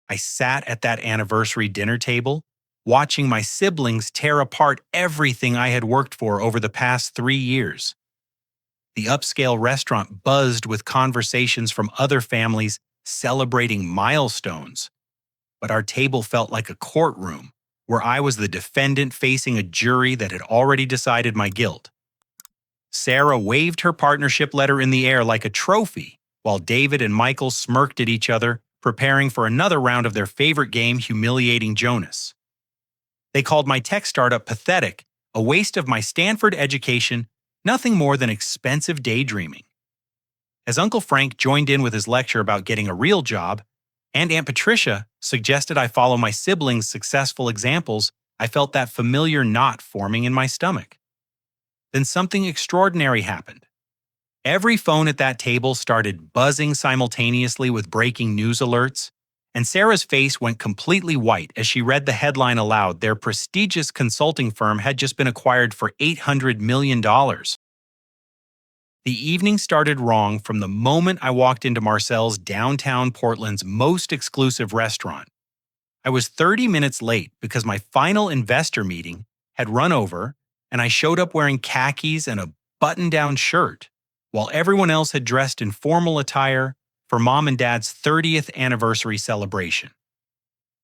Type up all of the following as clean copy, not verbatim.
I sat at that anniversary dinner table, watching my siblings tear apart everything I had worked for over the past 3 years. The upscale restaurant buzzed with conversations from other families celebrating milestones, but our table felt like a courtroom where I was the defendant facing a jury that had already decided my guilt. Sarah waved her partnership letter in the air like a trophy, while David and Michael smirked at each other, preparing for another round of their favorite game, humiliating Jonas. They called my tech startup pathetic, a waste of my Stanford education, nothing more than expensive daydreaming. As Uncle Frank joined in with his lecture about getting a real job, and Aunt Patricia suggested I follow my siblings' successful examples, I felt that familiar knot forming in my stomach. Then something extraordinary happened. Every phone at that table started buzzing simultaneously with breaking news alerts, and Sarah's face went completely white as she read the headline aloud. Their prestigious consulting firm had just been acquired for $800 million. The evening started wrong from the moment I walked into Marcel's downtown Portland's most exclusive restaurant. I was 30 minutes late because my final investor meeting had run over, and I showed up wearing khakis and a button-down shirt, while everyone else had dressed in formal attire for Mom and Dad's 30th anniversary celebration.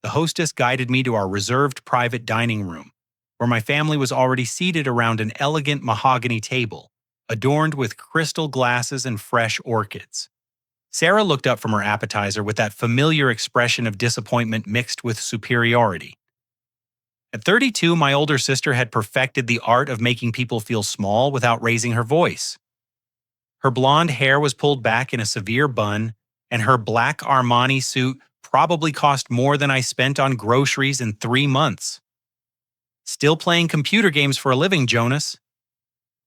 The hostess guided me to our reserved private dining room, where my family was already seated around an elegant mahogany table, adorned with crystal glasses and fresh orchids. Sarah looked up from her appetizer with that familiar expression of disappointment mixed with superiority. At 32, my older sister had perfected the art of making people feel small without raising her voice. Her blonde hair was pulled back in a severe bun, and her black Armani suit probably cost more than I spent on groceries in 3 months. "Still playing computer games for a living, Jonas?"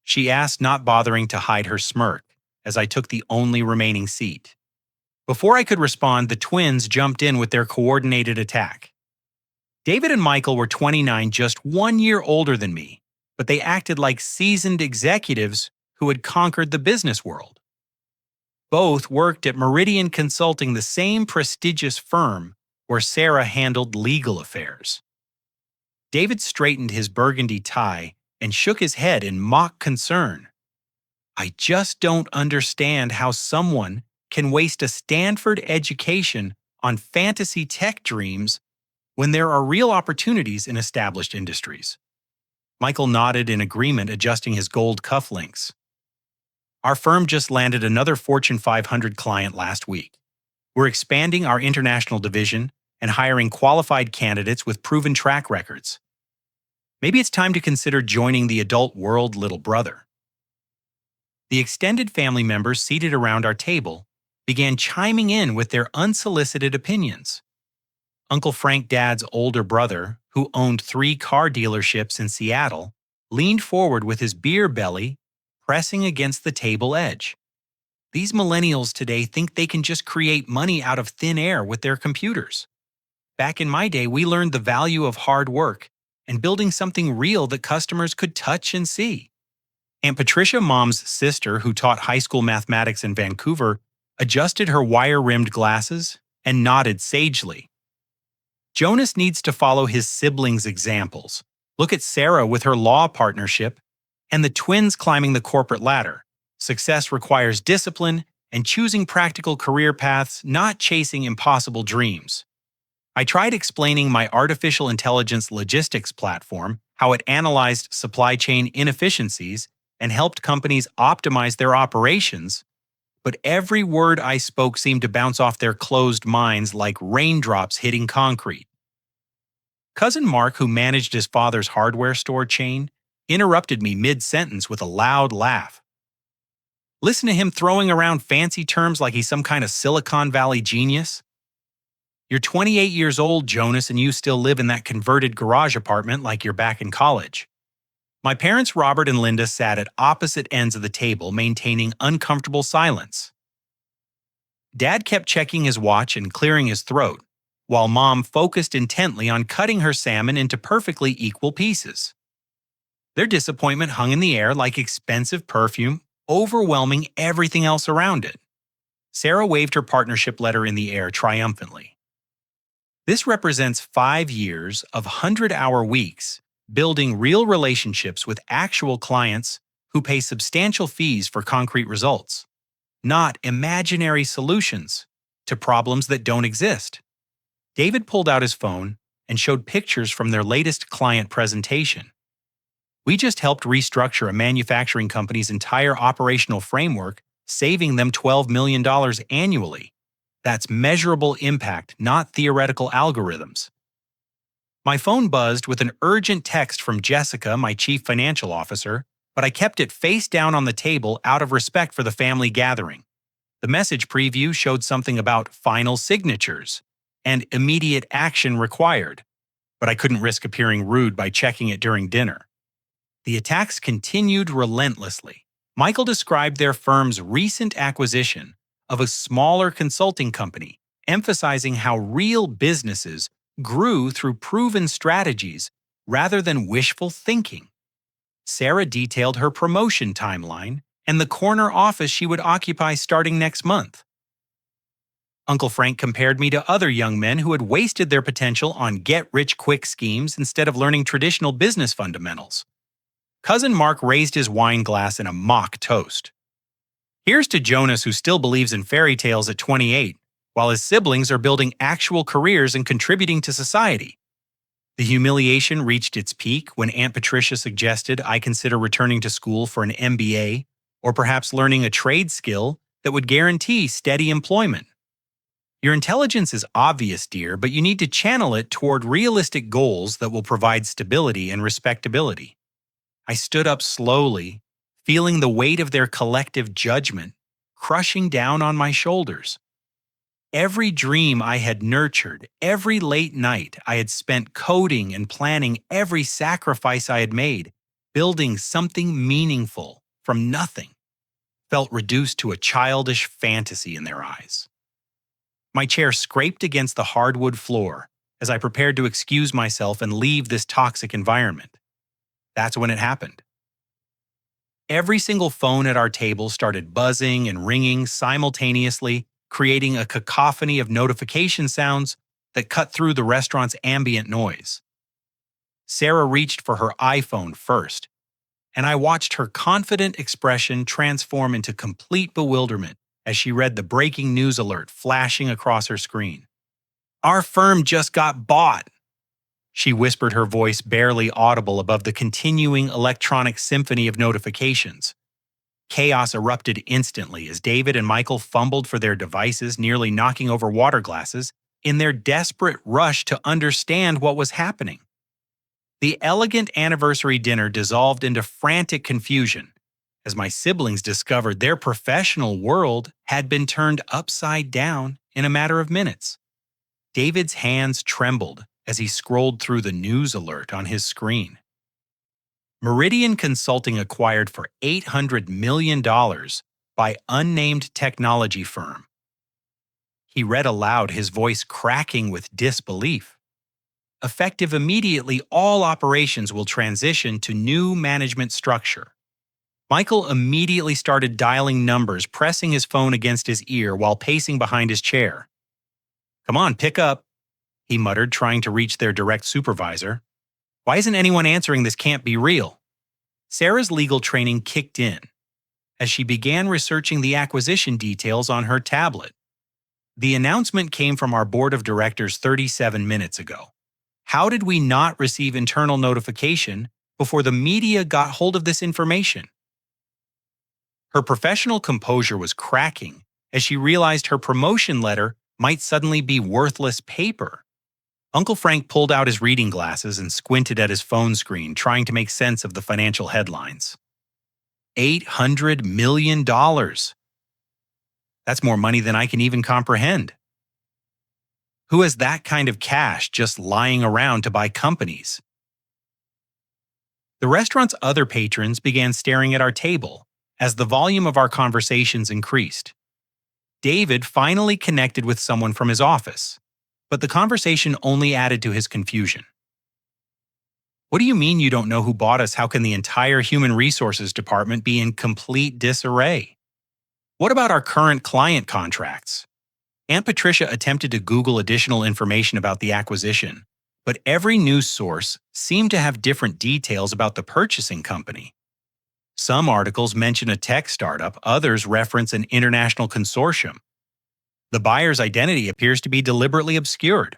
she asked, not bothering to hide her smirk, as I took the only remaining seat. Before I could respond, the twins jumped in with their coordinated attack. David and Michael were 29, just 1 year older than me, but they acted like seasoned executives who had conquered the business world. Both worked at Meridian Consulting, the same prestigious firm where Sarah handled legal affairs. David straightened his burgundy tie and shook his head in mock concern. "I just don't understand how someone can waste a Stanford education on fantasy tech dreams when there are real opportunities in established industries." Michael nodded in agreement, adjusting his gold cufflinks. "Our firm just landed another Fortune 500 client last week. We're expanding our international division and hiring qualified candidates with proven track records. Maybe it's time to consider joining the adult world, little brother." The extended family members seated around our table began chiming in with their unsolicited opinions. Uncle Frank, Dad's older brother, who owned 3 car dealerships in Seattle, leaned forward with his beer belly pressing against the table edge. "These millennials today think they can just create money out of thin air with their computers. Back in my day, we learned the value of hard work and building something real that customers could touch and see." Aunt Patricia, Mom's sister, who taught high school mathematics in Vancouver, adjusted her wire-rimmed glasses and nodded sagely. "Jonas needs to follow his siblings' examples. Look at Sarah with her law partnership and the twins climbing the corporate ladder. Success requires discipline and choosing practical career paths, not chasing impossible dreams." I tried explaining my artificial intelligence logistics platform, how it analyzed supply chain inefficiencies and helped companies optimize their operations, but every word I spoke seemed to bounce off their closed minds like raindrops hitting concrete. Cousin Mark, who managed his father's hardware store chain, interrupted me mid-sentence with a loud laugh. Listen to him throwing around fancy terms like he's some kind of Silicon Valley genius. "You're 28 years old, Jonas, and you still live in that converted garage apartment like you're back in college." My parents, Robert and Linda, sat at opposite ends of the table, maintaining uncomfortable silence. Dad kept checking his watch and clearing his throat, while Mom focused intently on cutting her salmon into perfectly equal pieces. Their disappointment hung in the air like expensive perfume, overwhelming everything else around it. Sarah waved her partnership letter in the air triumphantly. This represents 5 years of 100-hour weeks building real relationships with actual clients who pay substantial fees for concrete results, not imaginary solutions to problems that don't exist. David pulled out his phone and showed pictures from their latest client presentation. We just helped restructure a manufacturing company's entire operational framework, saving them $12 million annually. That's measurable impact, not theoretical algorithms. My phone buzzed with an urgent text from Jessica, my chief financial officer, but I kept it face down on the table out of respect for the family gathering. The message preview showed something about final signatures and immediate action required, but I couldn't risk appearing rude by checking it during dinner. The attacks continued relentlessly. Michael described their firm's recent acquisition of a smaller consulting company, emphasizing how real businesses grew through proven strategies rather than wishful thinking. Sarah detailed her promotion timeline and the corner office she would occupy starting next month. Uncle Frank compared me to other young men who had wasted their potential on get-rich-quick schemes instead of learning traditional business fundamentals. Cousin Mark raised his wine glass in a mock toast. Here's to Jonas, who still believes in fairy tales at 28, while his siblings are building actual careers and contributing to society. The humiliation reached its peak when Aunt Patricia suggested I consider returning to school for an MBA or perhaps learning a trade skill that would guarantee steady employment. Your intelligence is obvious, dear, but you need to channel it toward realistic goals that will provide stability and respectability. I stood up slowly, feeling the weight of their collective judgment crushing down on my shoulders. Every dream I had nurtured, every late night I had spent coding and planning, every sacrifice I had made, building something meaningful from nothing, felt reduced to a childish fantasy in their eyes. My chair scraped against the hardwood floor as I prepared to excuse myself and leave this toxic environment. That's when it happened. Every single phone at our table started buzzing and ringing simultaneously, creating a cacophony of notification sounds that cut through the restaurant's ambient noise. Sarah reached for her iPhone first, and I watched her confident expression transform into complete bewilderment as she read the breaking news alert flashing across her screen. "Our firm just got bought," she whispered, her voice barely audible above the continuing electronic symphony of notifications. Chaos erupted instantly as David and Michael fumbled for their devices, nearly knocking over water glasses in their desperate rush to understand what was happening. The elegant anniversary dinner dissolved into frantic confusion as my siblings discovered their professional world had been turned upside down in a matter of minutes. David's hands trembled as he scrolled through the news alert on his screen. Meridian Consulting acquired for $800 million by unnamed technology firm. He read aloud, his voice cracking with disbelief. Effective immediately, all operations will transition to new management structure. Michael immediately started dialing numbers, pressing his phone against his ear while pacing behind his chair. "Come on, pick up," he muttered, trying to reach their direct supervisor. "Why isn't anyone answering? This can't be real." Sarah's legal training kicked in as she began researching the acquisition details on her tablet. The announcement came from our board of directors 37 minutes ago. How did we not receive internal notification before the media got hold of this information? Her professional composure was cracking as she realized her promotion letter might suddenly be worthless paper. Uncle Frank pulled out his reading glasses and squinted at his phone screen, trying to make sense of the financial headlines. $800 million. That's more money than I can even comprehend. Who has that kind of cash just lying around to buy companies? The restaurant's other patrons began staring at our table as the volume of our conversations increased. David finally connected with someone from his office, but the conversation only added to his confusion. "What do you mean you don't know who bought us? How can the entire human resources department be in complete disarray? What about our current client contracts? Aunt Patricia attempted to Google additional information about the acquisition, but every news source seemed to have different details about the purchasing company. Some articles mention a tech startup, others reference an international consortium. The buyer's identity appears to be deliberately obscured.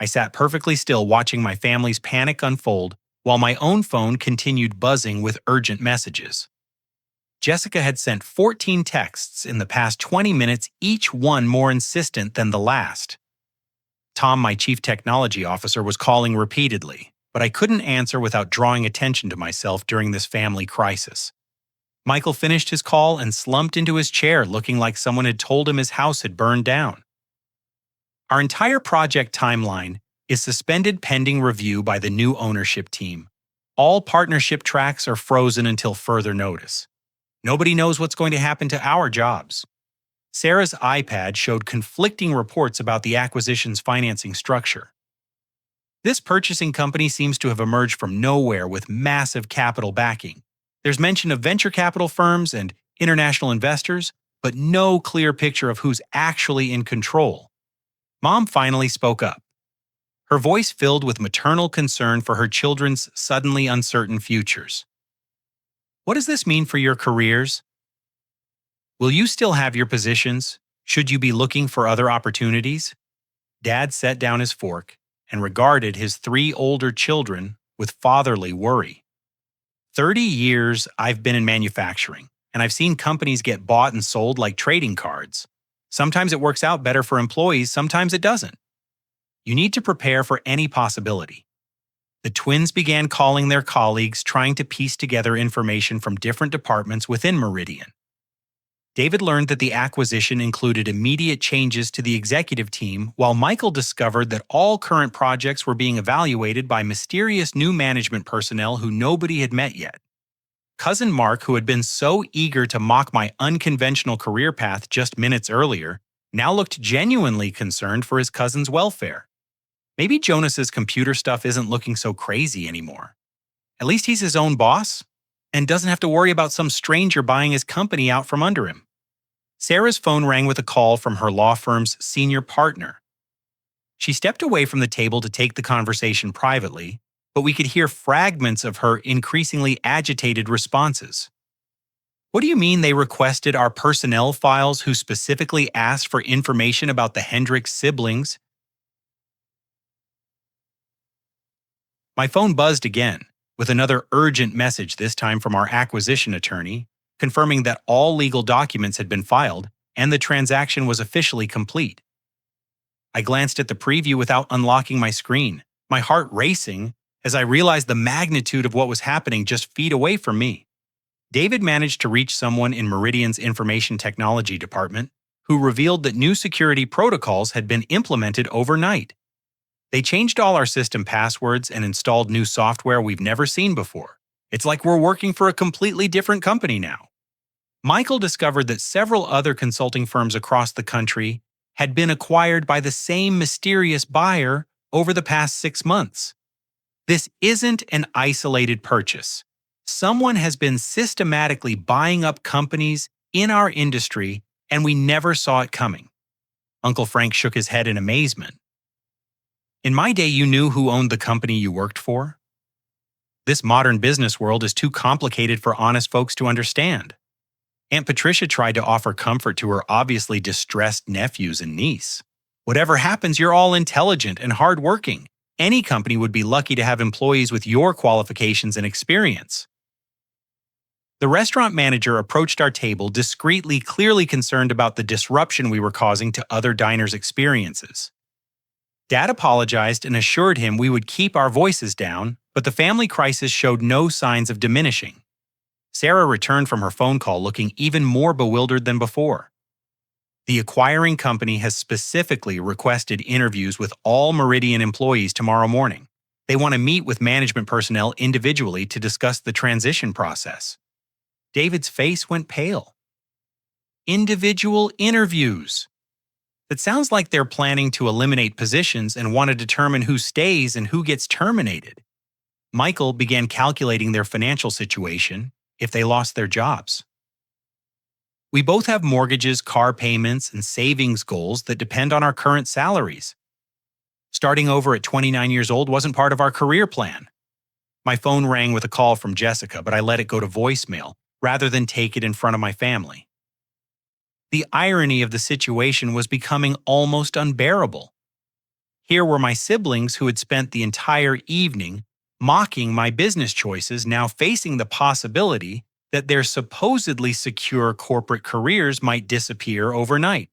I sat perfectly still watching my family's panic unfold while my own phone continued buzzing with urgent messages. Jessica had sent 14 texts in the past 20 minutes, each one more insistent than the last. Tom, my chief technology officer, was calling repeatedly, but I couldn't answer without drawing attention to myself during this family crisis. Michael finished his call and slumped into his chair looking like someone had told him his house had burned down. Our entire project timeline is suspended pending review by the new ownership team. All partnership tracks are frozen until further notice. Nobody knows what's going to happen to our jobs. Sarah's iPad showed conflicting reports about the acquisition's financing structure. This purchasing company seems to have emerged from nowhere with massive capital backing. There's mention of venture capital firms and international investors, but no clear picture of who's actually in control. Mom finally spoke up, her voice filled with maternal concern for her children's suddenly uncertain futures. What does this mean for your careers? Will you still have your positions? Should you be looking for other opportunities? Dad set down his fork and regarded his 3 older children with fatherly worry. 30 years I've been in manufacturing, and I've seen companies get bought and sold like trading cards. Sometimes it works out better for employees, sometimes it doesn't. You need to prepare for any possibility. The twins began calling their colleagues, trying to piece together information from different departments within Meridian. David learned that the acquisition included immediate changes to the executive team, while Michael discovered that all current projects were being evaluated by mysterious new management personnel who nobody had met yet. Cousin Mark, who had been so eager to mock my unconventional career path just minutes earlier, now looked genuinely concerned for his cousin's welfare. Maybe Jonas's computer stuff isn't looking so crazy anymore. At least he's his own boss and doesn't have to worry about some stranger buying his company out from under him. Sarah's phone rang with a call from her law firm's senior partner. She stepped away from the table to take the conversation privately, but we could hear fragments of her increasingly agitated responses. What do you mean they requested our personnel files who specifically asked for information about the Hendricks siblings? My phone buzzed again, with another urgent message, this time from our acquisition attorney, confirming that all legal documents had been filed and the transaction was officially complete. I glanced at the preview without unlocking my screen, my heart racing as I realized the magnitude of what was happening just feet away from me. David managed to reach someone in Meridian's information technology department who revealed that new security protocols had been implemented overnight. They changed all our system passwords and installed new software we've never seen before. It's like we're working for a completely different company now. Michael discovered that several other consulting firms across the country had been acquired by the same mysterious buyer over the past 6 months. This isn't an isolated purchase. Someone has been systematically buying up companies in our industry, and we never saw it coming. Uncle Frank shook his head in amazement. In my day, you knew who owned the company you worked for? This modern business world is too complicated for honest folks to understand. Aunt Patricia tried to offer comfort to her obviously distressed nephews and niece. Whatever happens, you're all intelligent and hardworking. Any company would be lucky to have employees with your qualifications and experience. The restaurant manager approached our table discreetly, clearly concerned about the disruption we were causing to other diners' experiences. Dad apologized and assured him we would keep our voices down, but the family crisis showed no signs of diminishing. Sarah returned from her phone call looking even more bewildered than before. The acquiring company has specifically requested interviews with all Meridian employees tomorrow morning. They want to meet with management personnel individually to discuss the transition process. David's face went pale. Individual interviews. It sounds like they're planning to eliminate positions and want to determine who stays and who gets terminated. Michael began calculating their financial situation if they lost their jobs. We both have mortgages, car payments, and savings goals that depend on our current salaries. Starting over at 29 years old wasn't part of our career plan. My phone rang with a call from Jessica, but I let it go to voicemail rather than take it in front of my family. The irony of the situation was becoming almost unbearable. Here were my siblings who had spent the entire evening mocking my business choices, now facing the possibility that their supposedly secure corporate careers might disappear overnight.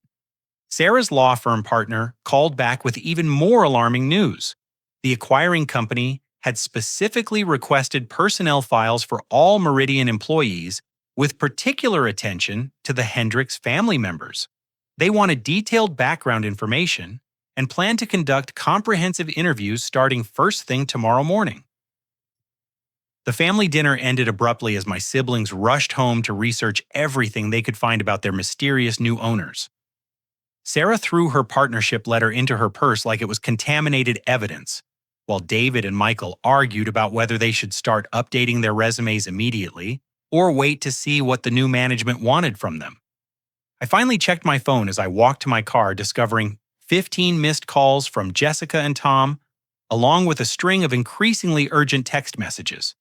Sarah's law firm partner called back with even more alarming news. The acquiring company had specifically requested personnel files for all Meridian employees, with particular attention to the Hendricks family members. They wanted detailed background information and planned to conduct comprehensive interviews starting first thing tomorrow morning. The family dinner ended abruptly as my siblings rushed home to research everything they could find about their mysterious new owners. Sarah threw her partnership letter into her purse like it was contaminated evidence, while David and Michael argued about whether they should start updating their resumes immediately or wait to see what the new management wanted from them. I finally checked my phone as I walked to my car, discovering 15 missed calls from Jessica and Tom, along with a string of increasingly urgent text messages.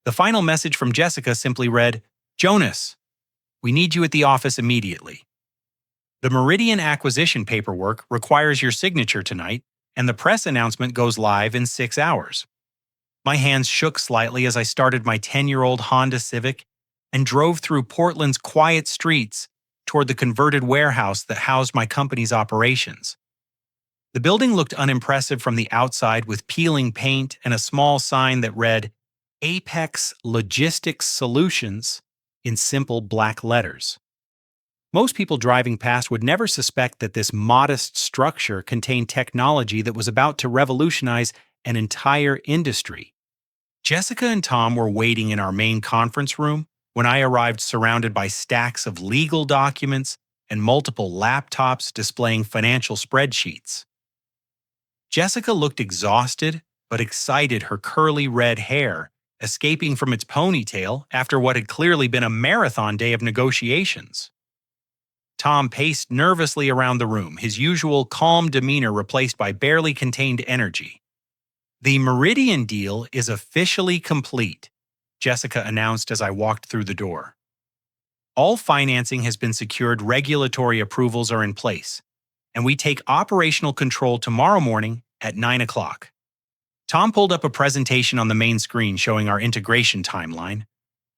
The final message from Jessica simply read, "Jonas, we need you at the office immediately. The Meridian acquisition paperwork requires your signature tonight, and the press announcement goes live in 6 hours." My hands shook slightly as I started my 10-year-old Honda Civic and drove through Portland's quiet streets toward the converted warehouse that housed my company's operations. The building looked unimpressive from the outside, with peeling paint and a small sign that read Apex Logistics Solutions in simple black letters. Most people driving past would never suspect that this modest structure contained technology that was about to revolutionize an entire industry. Jessica and Tom were waiting in our main conference room when I arrived, surrounded by stacks of legal documents and multiple laptops displaying financial spreadsheets. Jessica looked exhausted but excited, her curly red hair escaping from its ponytail after what had clearly been a marathon day of negotiations. Tom paced nervously around the room, his usual calm demeanor replaced by barely contained energy. "The Meridian deal is officially complete," Jessica announced as I walked through the door. "All financing has been secured, regulatory approvals are in place, and we take operational control tomorrow morning at 9 o'clock. Tom pulled up a presentation on the main screen showing our integration timeline.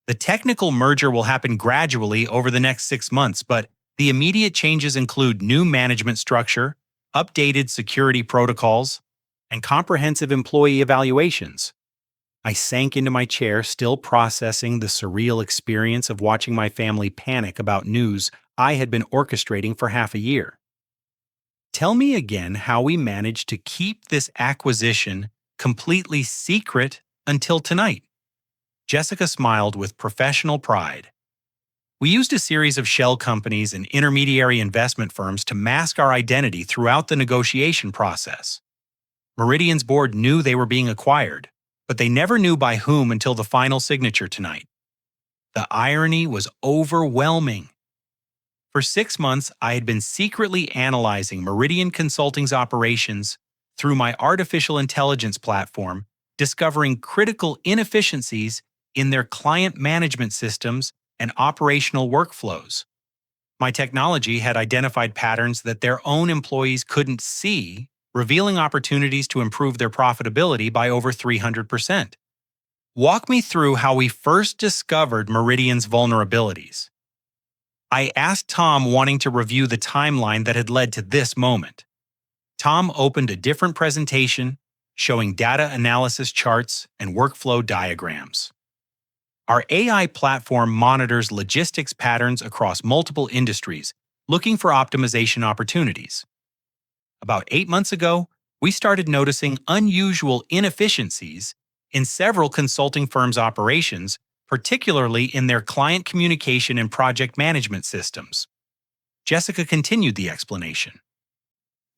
"The technical merger will happen gradually over the next 6 months, but the immediate changes include new management structure, updated security protocols, and comprehensive employee evaluations." I sank into my chair, still processing the surreal experience of watching my family panic about news I had been orchestrating for half a year. "Tell me again how we managed to keep this acquisition completely secret until tonight." Jessica smiled with professional pride. "We used a series of shell companies and intermediary investment firms to mask our identity throughout the negotiation process. Meridian's board knew they were being acquired, but they never knew by whom until the final signature tonight. The irony was overwhelming. For 6 months, I had been secretly analyzing Meridian Consulting's operations through my artificial intelligence platform, discovering critical inefficiencies in their client management systems and operational workflows. My technology had identified patterns that their own employees couldn't see, revealing opportunities to improve their profitability by over 300%. Walk me through how we first discovered Meridian's vulnerabilities." I asked Tom, wanting to review the timeline that had led to this moment. Tom opened a different presentation showing data analysis charts and workflow diagrams. "Our AI platform monitors logistics patterns across multiple industries, looking for optimization opportunities. About 8 months ago, we started noticing unusual inefficiencies in several consulting firms' operations, particularly in their client communication and project management systems." Jessica continued the explanation.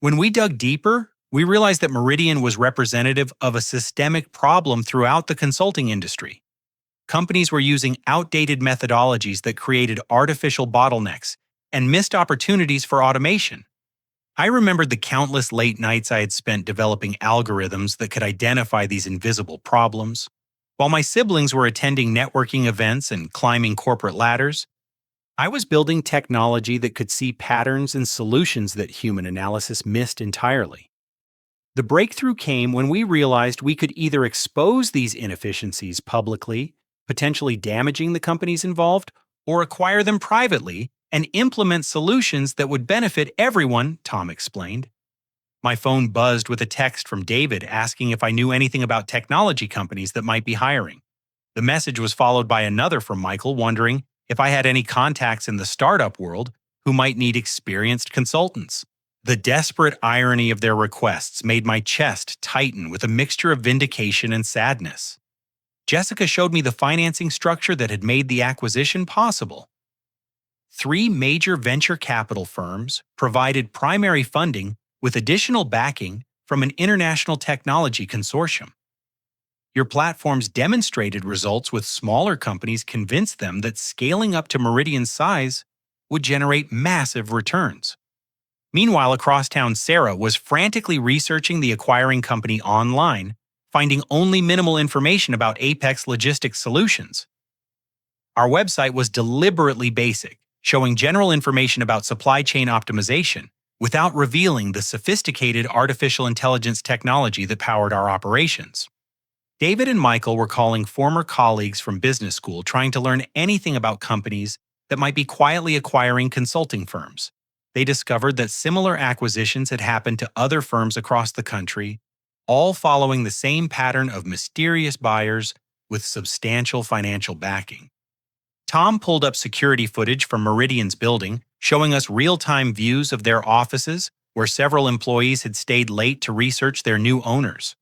"When we dug deeper, we realized that Meridian was representative of a systemic problem throughout the consulting industry. Companies were using outdated methodologies that created artificial bottlenecks and missed opportunities for automation. I remembered the countless late nights I had spent developing algorithms that could identify these invisible problems. While my siblings were attending networking events and climbing corporate ladders, I was building technology that could see patterns and solutions that human analysis missed entirely. The breakthrough came when we realized we could either expose these inefficiencies publicly, potentially damaging the companies involved, or acquire them privately and implement solutions that would benefit everyone, Tom explained. My phone buzzed with a text from David asking if I knew anything about technology companies that might be hiring. The message was followed by another from Michael wondering if I had any contacts in the startup world who might need experienced consultants. The desperate irony of their requests made my chest tighten with a mixture of vindication and sadness. Jessica showed me the financing structure that had made the acquisition possible. 3 major venture capital firms provided primary funding with additional backing from an international technology consortium. Your platforms demonstrated results with smaller companies convinced them that scaling up to Meridian's size would generate massive returns. Meanwhile, across town, Sarah was frantically researching the acquiring company online, finding only minimal information about Apex Logistics Solutions. Our website was deliberately basic, showing general information about supply chain optimization without revealing the sophisticated artificial intelligence technology that powered our operations. David and Michael were calling former colleagues from business school trying to learn anything about companies that might be quietly acquiring consulting firms. They discovered that similar acquisitions had happened to other firms across the country, all following the same pattern of mysterious buyers with substantial financial backing. Tom pulled up security footage from Meridian's building, showing us real-time views of their offices where several employees had stayed late to research their new owners.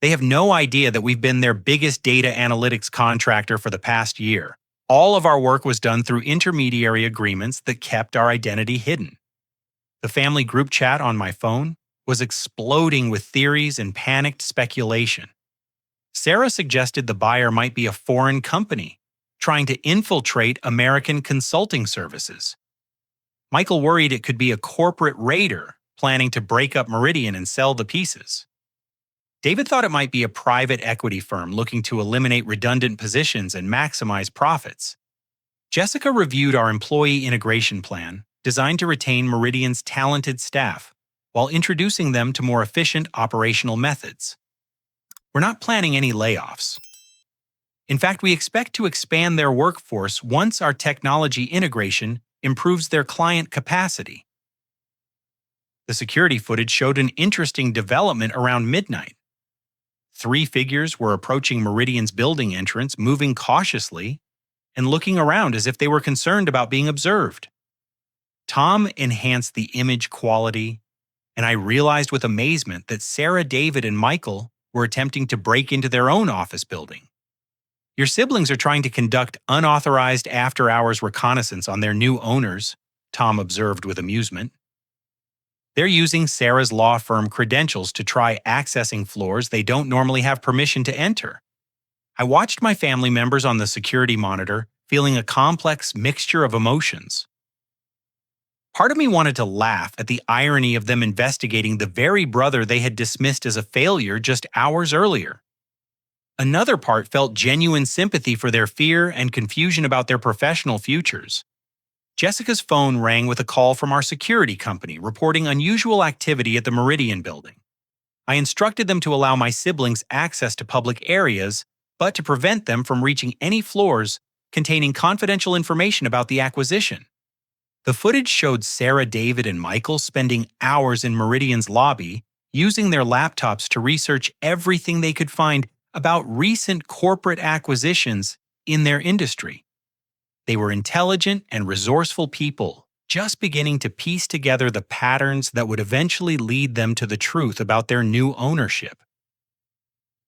They have no idea that we've been their biggest data analytics contractor for the past year. All of our work was done through intermediary agreements that kept our identity hidden. The family group chat on my phone was exploding with theories and panicked speculation. Sarah suggested the buyer might be a foreign company, trying to infiltrate American consulting services. Michael worried it could be a corporate raider planning to break up Meridian and sell the pieces. David thought it might be a private equity firm looking to eliminate redundant positions and maximize profits. Jessica reviewed our employee integration plan, designed to retain Meridian's talented staff, while introducing them to more efficient operational methods. We're not planning any layoffs. In fact, we expect to expand their workforce once our technology integration improves their client capacity. The security footage showed an interesting development around midnight. 3 figures were approaching Meridian's building entrance, moving cautiously and looking around as if they were concerned about being observed. Tom enhanced the image quality, and I realized with amazement that Sarah, David, and Michael were attempting to break into their own office building. Your siblings are trying to conduct unauthorized after-hours reconnaissance on their new owners, Tom observed with amusement. They're using Sarah's law firm credentials to try accessing floors they don't normally have permission to enter. I watched my family members on the security monitor, feeling a complex mixture of emotions. Part of me wanted to laugh at the irony of them investigating the very brother they had dismissed as a failure just hours earlier. Another part felt genuine sympathy for their fear and confusion about their professional futures. Jessica's phone rang with a call from our security company reporting unusual activity at the Meridian building. I instructed them to allow my siblings access to public areas, but to prevent them from reaching any floors containing confidential information about the acquisition. The footage showed Sarah, David, and Michael spending hours in Meridian's lobby, using their laptops to research everything they could find about recent corporate acquisitions in their industry. They were intelligent and resourceful people, just beginning to piece together the patterns that would eventually lead them to the truth about their new ownership.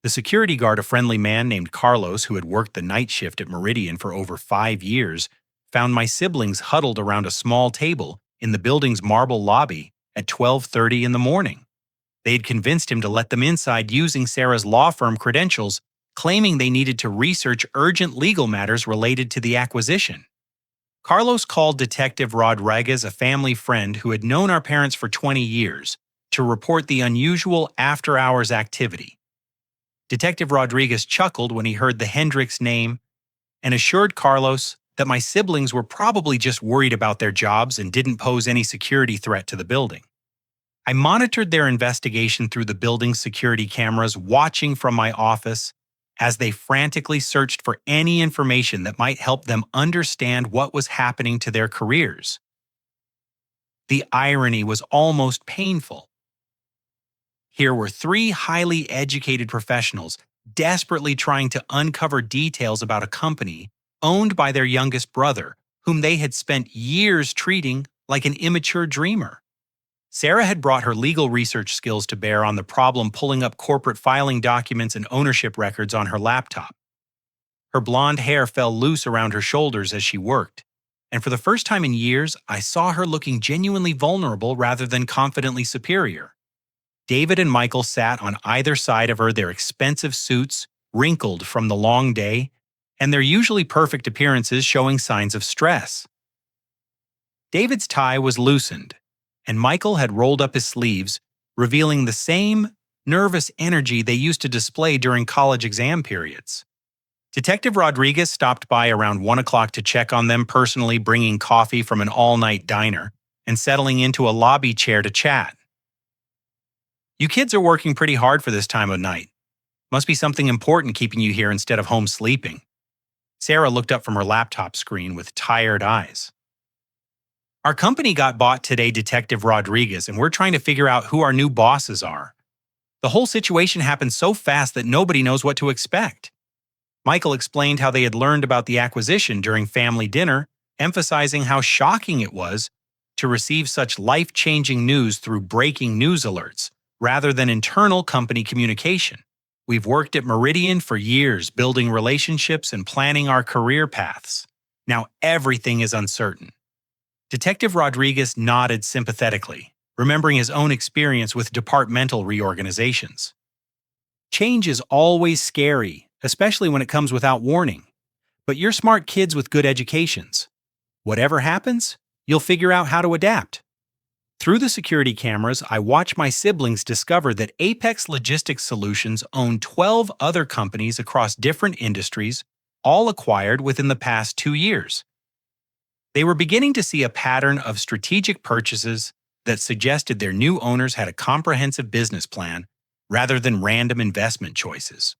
The security guard, a friendly man named Carlos who had worked the night shift at Meridian for over 5 years, found my siblings huddled around a small table in the building's marble lobby at 12:30 in the morning. They had convinced him to let them inside using Sarah's law firm credentials claiming they needed to research urgent legal matters related to the acquisition. Carlos called Detective Rodriguez a family friend who had known our parents for 20 years to report the unusual after-hours activity. Detective Rodriguez chuckled when he heard the Hendricks name and assured Carlos that my siblings were probably just worried about their jobs and didn't pose any security threat to the building. I monitored their investigation through the building's security cameras, watching from my office as they frantically searched for any information that might help them understand what was happening to their careers. The irony was almost painful. Here were three highly educated professionals desperately trying to uncover details about a company owned by their youngest brother, whom they had spent years treating like an immature dreamer. Sarah had brought her legal research skills to bear on the problem, pulling up corporate filing documents and ownership records on her laptop. Her blonde hair fell loose around her shoulders as she worked, and for the first time in years, I saw her looking genuinely vulnerable rather than confidently superior. David and Michael sat on either side of her, their expensive suits wrinkled from the long day, and their usually perfect appearances showing signs of stress. David's tie was loosened, and Michael had rolled up his sleeves, revealing the same nervous energy they used to display during college exam periods. Detective Rodriguez stopped by around 1 o'clock to check on them personally, bringing coffee from an all-night diner and settling into a lobby chair to chat. "You kids are working pretty hard for this time of night. Must be something important keeping you here instead of home sleeping." Sarah looked up from her laptop screen with tired eyes. "Our company got bought today, Detective Rodriguez, and we're trying to figure out who our new bosses are. The whole situation happened so fast that nobody knows what to expect." Michael explained how they had learned about the acquisition during family dinner, emphasizing how shocking it was to receive such life-changing news through breaking news alerts, rather than internal company communication. "We've worked at Meridian for years, building relationships and planning our career paths. Now everything is uncertain." Detective Rodriguez nodded sympathetically, remembering his own experience with departmental reorganizations. "Change is always scary, especially when it comes without warning. But you're smart kids with good educations. Whatever happens, you'll figure out how to adapt." Through the security cameras, I watched my siblings discover that Apex Logistics Solutions owned 12 other companies across different industries, all acquired within the past 2 years. They were beginning to see a pattern of strategic purchases that suggested their new owners had a comprehensive business plan rather than random investment choices.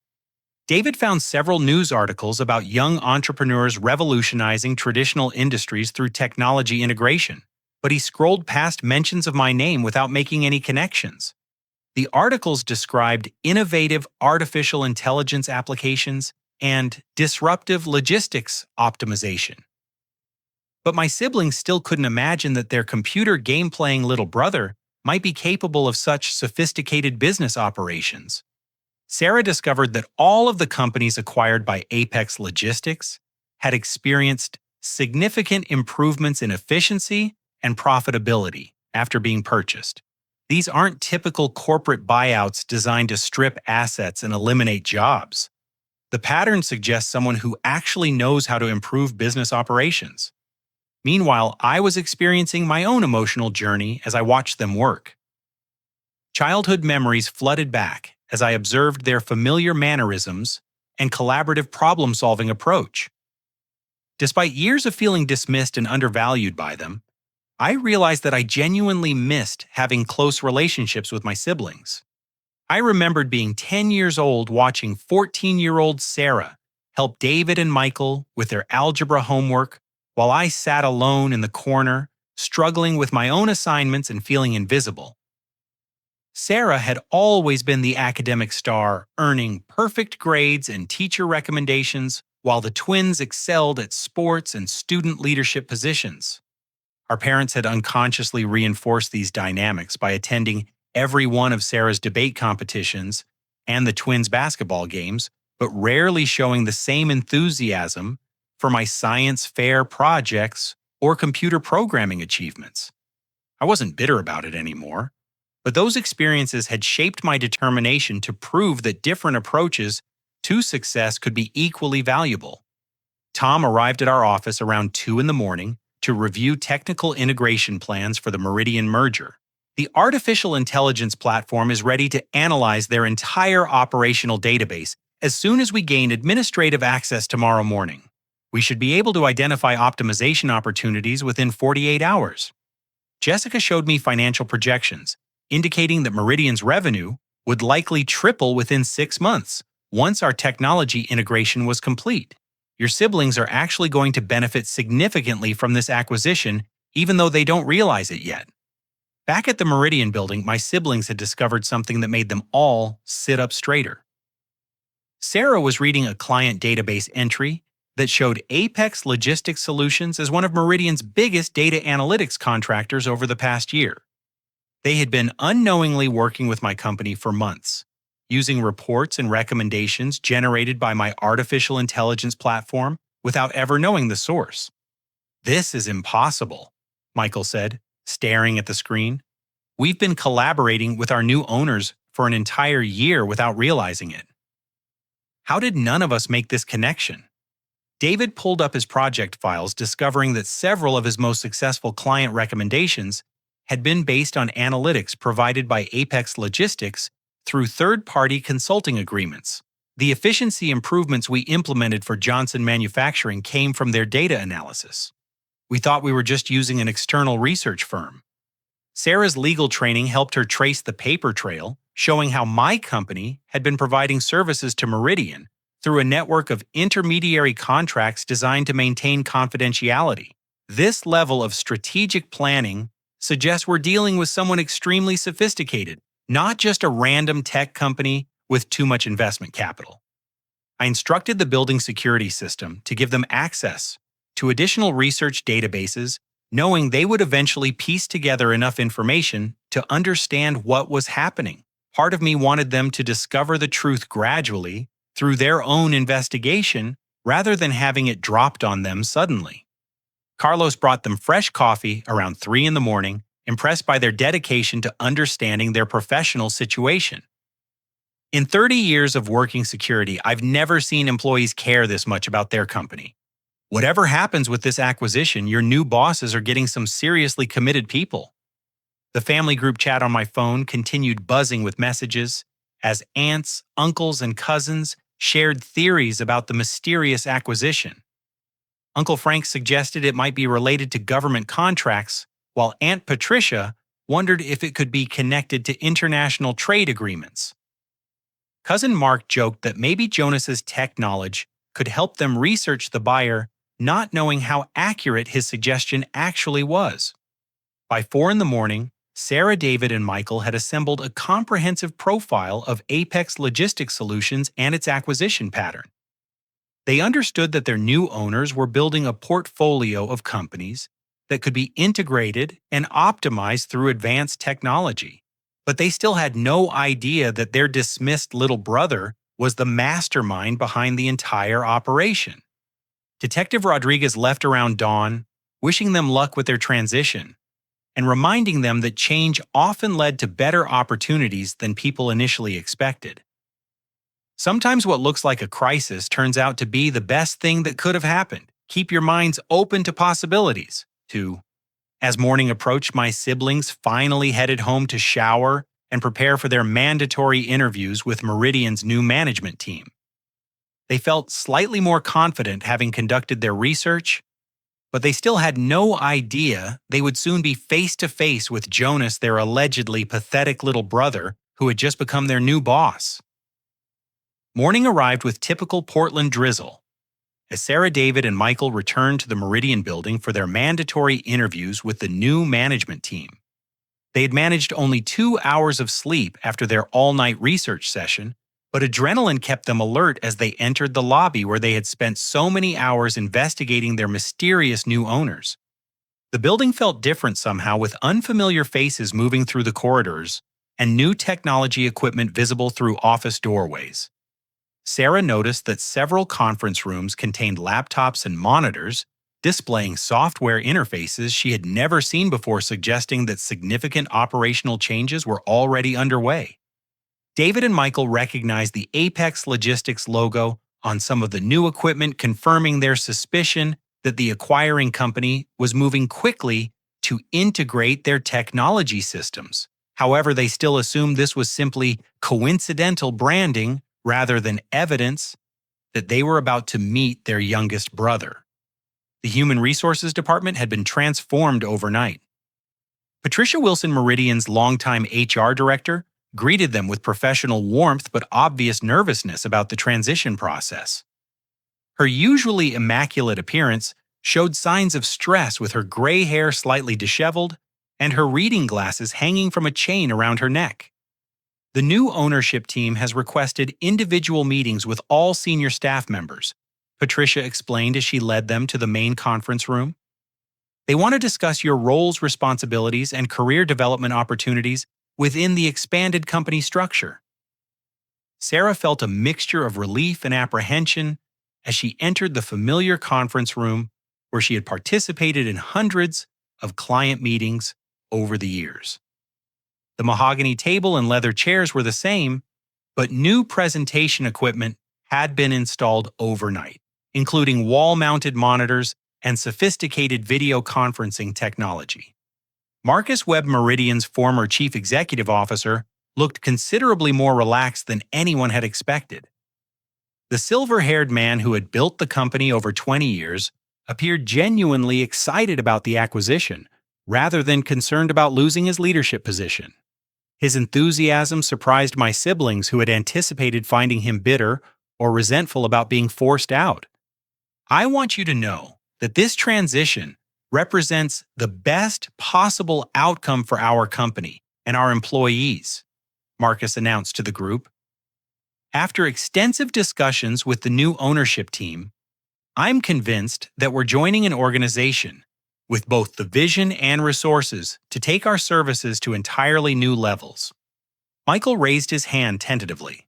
David found several news articles about young entrepreneurs revolutionizing traditional industries through technology integration, but he scrolled past mentions of my name without making any connections. The articles described innovative artificial intelligence applications and disruptive logistics optimization. But my siblings still couldn't imagine that their computer game-playing little brother might be capable of such sophisticated business operations. Sarah discovered that all of the companies acquired by Apex Logistics had experienced significant improvements in efficiency and profitability after being purchased. These aren't typical corporate buyouts designed to strip assets and eliminate jobs. The pattern suggests someone who actually knows how to improve business operations. Meanwhile, I was experiencing my own emotional journey as I watched them work. Childhood memories flooded back as I observed their familiar mannerisms and collaborative problem-solving approach. Despite years of feeling dismissed and undervalued by them, I realized that I genuinely missed having close relationships with my siblings. I remembered being 10 years old watching 14-year-old Sarah help David and Michael with their algebra homework while I sat alone in the corner, struggling with my own assignments and feeling invisible. Sarah had always been the academic star, earning perfect grades and teacher recommendations, while the twins excelled at sports and student leadership positions. Our parents had unconsciously reinforced these dynamics by attending every one of Sarah's debate competitions and the twins' basketball games, but rarely showing the same enthusiasm for my science fair projects or computer programming achievements. I wasn't bitter about it anymore, but those experiences had shaped my determination to prove that different approaches Two success could be equally valuable. Tom arrived at our office around 2 in the morning to review technical integration plans for the Meridian merger. The artificial intelligence platform is ready to analyze their entire operational database as soon as we gain administrative access tomorrow morning. We should be able to identify optimization opportunities within 48 hours. Jessica showed me financial projections, indicating that Meridian's revenue would likely triple within 6 months once our technology integration was complete. Your siblings are actually going to benefit significantly from this acquisition, even though they don't realize it yet. Back at the Meridian building, my siblings had discovered something that made them all sit up straighter. Sarah was reading a client database entry that showed Apex Logistics Solutions as one of Meridian's biggest data analytics contractors over the past year. They had been unknowingly working with my company for months, using reports and recommendations generated by my artificial intelligence platform without ever knowing the source. "This is impossible," Michael said, staring at the screen. "We've been collaborating with our new owners for an entire year without realizing it. How did none of us make this connection?" David pulled up his project files, discovering that several of his most successful client recommendations had been based on analytics provided by Apex Logistics through third-party consulting agreements. The efficiency improvements we implemented for Johnson Manufacturing came from their data analysis. We thought we were just using an external research firm. Sarah's legal training helped her trace the paper trail, showing how my company had been providing services to Meridian through a network of intermediary contracts designed to maintain confidentiality. This level of strategic planning suggests we're dealing with someone extremely sophisticated, not just a random tech company with too much investment capital. I instructed the building security system to give them access to additional research databases, knowing they would eventually piece together enough information to understand what was happening. Part of me wanted them to discover the truth gradually through their own investigation rather than having it dropped on them suddenly. Carlos brought them fresh coffee around 3 in the morning, impressed by their dedication to understanding their professional situation. In 30 years of working security, I've never seen employees care this much about their company. Whatever happens with this acquisition, your new bosses are getting some seriously committed people. The family group chat on my phone continued buzzing with messages as aunts, uncles, and cousins shared theories about the mysterious acquisition. Uncle Frank suggested it might be related to government contracts, while Aunt Patricia wondered if it could be connected to international trade agreements. Cousin Mark joked that maybe Jonas's tech knowledge could help them research the buyer, not knowing how accurate his suggestion actually was. By 4 in the morning, Sarah, David, and Michael had assembled a comprehensive profile of Apex Logistics Solutions and its acquisition pattern. They understood that their new owners were building a portfolio of companies that could be integrated and optimized through advanced technology. But they still had no idea that their dismissed little brother was the mastermind behind the entire operation. Detective Rodriguez left around dawn, wishing them luck with their transition, and reminding them that change often led to better opportunities than people initially expected. Sometimes what looks like a crisis turns out to be the best thing that could have happened. Keep your minds open to possibilities. 2. As morning approached, my siblings finally headed home to shower and prepare for their mandatory interviews with Meridian's new management team. They felt slightly more confident having conducted their research, but they still had no idea they would soon be face-to-face with Jonas, their allegedly pathetic little brother, who had just become their new boss. Morning arrived with typical Portland drizzle, as Sarah, David, and Michael returned to the Meridian building for their mandatory interviews with the new management team. They had managed only 2 hours of sleep after their all-night research session, but adrenaline kept them alert as they entered the lobby where they had spent so many hours investigating their mysterious new owners. The building felt different somehow, with unfamiliar faces moving through the corridors and new technology equipment visible through office doorways. Sarah noticed that several conference rooms contained laptops and monitors displaying software interfaces she had never seen before, suggesting that significant operational changes were already underway. David and Michael recognized the Apex Logistics logo on some of the new equipment, confirming their suspicion that the acquiring company was moving quickly to integrate their technology systems. However, they still assumed this was simply coincidental branding rather than evidence that they were about to meet their youngest brother. The Human Resources Department had been transformed overnight. Patricia Wilson Meridian's longtime HR director greeted them with professional warmth but obvious nervousness about the transition process. Her usually immaculate appearance showed signs of stress, with her gray hair slightly disheveled and her reading glasses hanging from a chain around her neck. The new ownership team has requested individual meetings with all senior staff members, Patricia explained as she led them to the main conference room. They want to discuss your roles, responsibilities, and career development opportunities within the expanded company structure. Sarah felt a mixture of relief and apprehension as she entered the familiar conference room where she had participated in hundreds of client meetings over the years. The mahogany table and leather chairs were the same, but new presentation equipment had been installed overnight, including wall-mounted monitors and sophisticated video conferencing technology. Marcus Webb Meridian's former chief executive officer looked considerably more relaxed than anyone had expected. The silver-haired man who had built the company over 20 years appeared genuinely excited about the acquisition, rather than concerned about losing his leadership position. His enthusiasm surprised my siblings, who had anticipated finding him bitter or resentful about being forced out. "I want you to know that this transition represents the best possible outcome for our company and our employees," Marcus announced to the group. "After extensive discussions with the new ownership team, I'm convinced that we're joining an organization with both the vision and resources to take our services to entirely new levels." Michael raised his hand tentatively.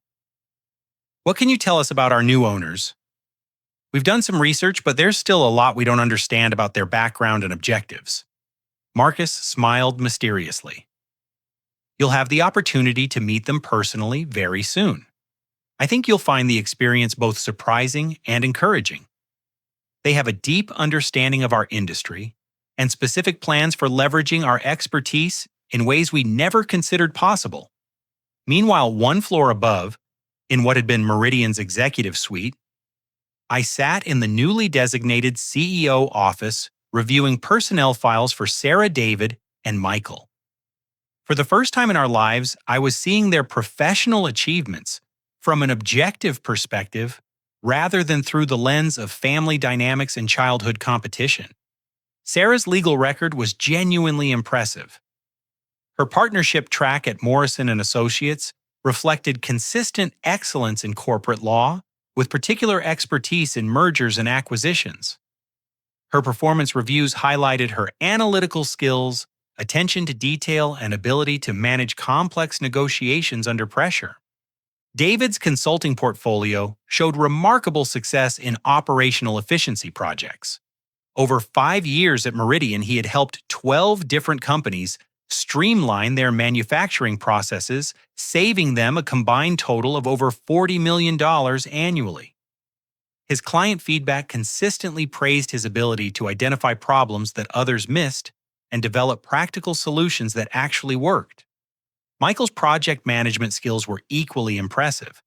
"What can you tell us about our new owners?" "We've done some research, but there's still a lot we don't understand about their background and objectives." Marcus smiled mysteriously. "You'll have the opportunity to meet them personally very soon. I think you'll find the experience both surprising and encouraging. They have a deep understanding of our industry and specific plans for leveraging our expertise in ways we never considered possible." Meanwhile, one floor above, in what had been Meridian's executive suite, I sat in the newly designated CEO office reviewing personnel files for Sarah, David, and Michael. For the first time in our lives, I was seeing their professional achievements from an objective perspective rather than through the lens of family dynamics and childhood competition. Sarah's legal record was genuinely impressive. Her partnership track at Morrison & Associates reflected consistent excellence in corporate law, with particular expertise in mergers and acquisitions. Her performance reviews highlighted her analytical skills, attention to detail, and ability to manage complex negotiations under pressure. David's consulting portfolio showed remarkable success in operational efficiency projects. Over 5 years at Meridian, he had helped 12 different companies streamline their manufacturing processes, saving them a combined total of over $40 million annually. His client feedback consistently praised his ability to identify problems that others missed and develop practical solutions that actually worked. Michael's project management skills were equally impressive.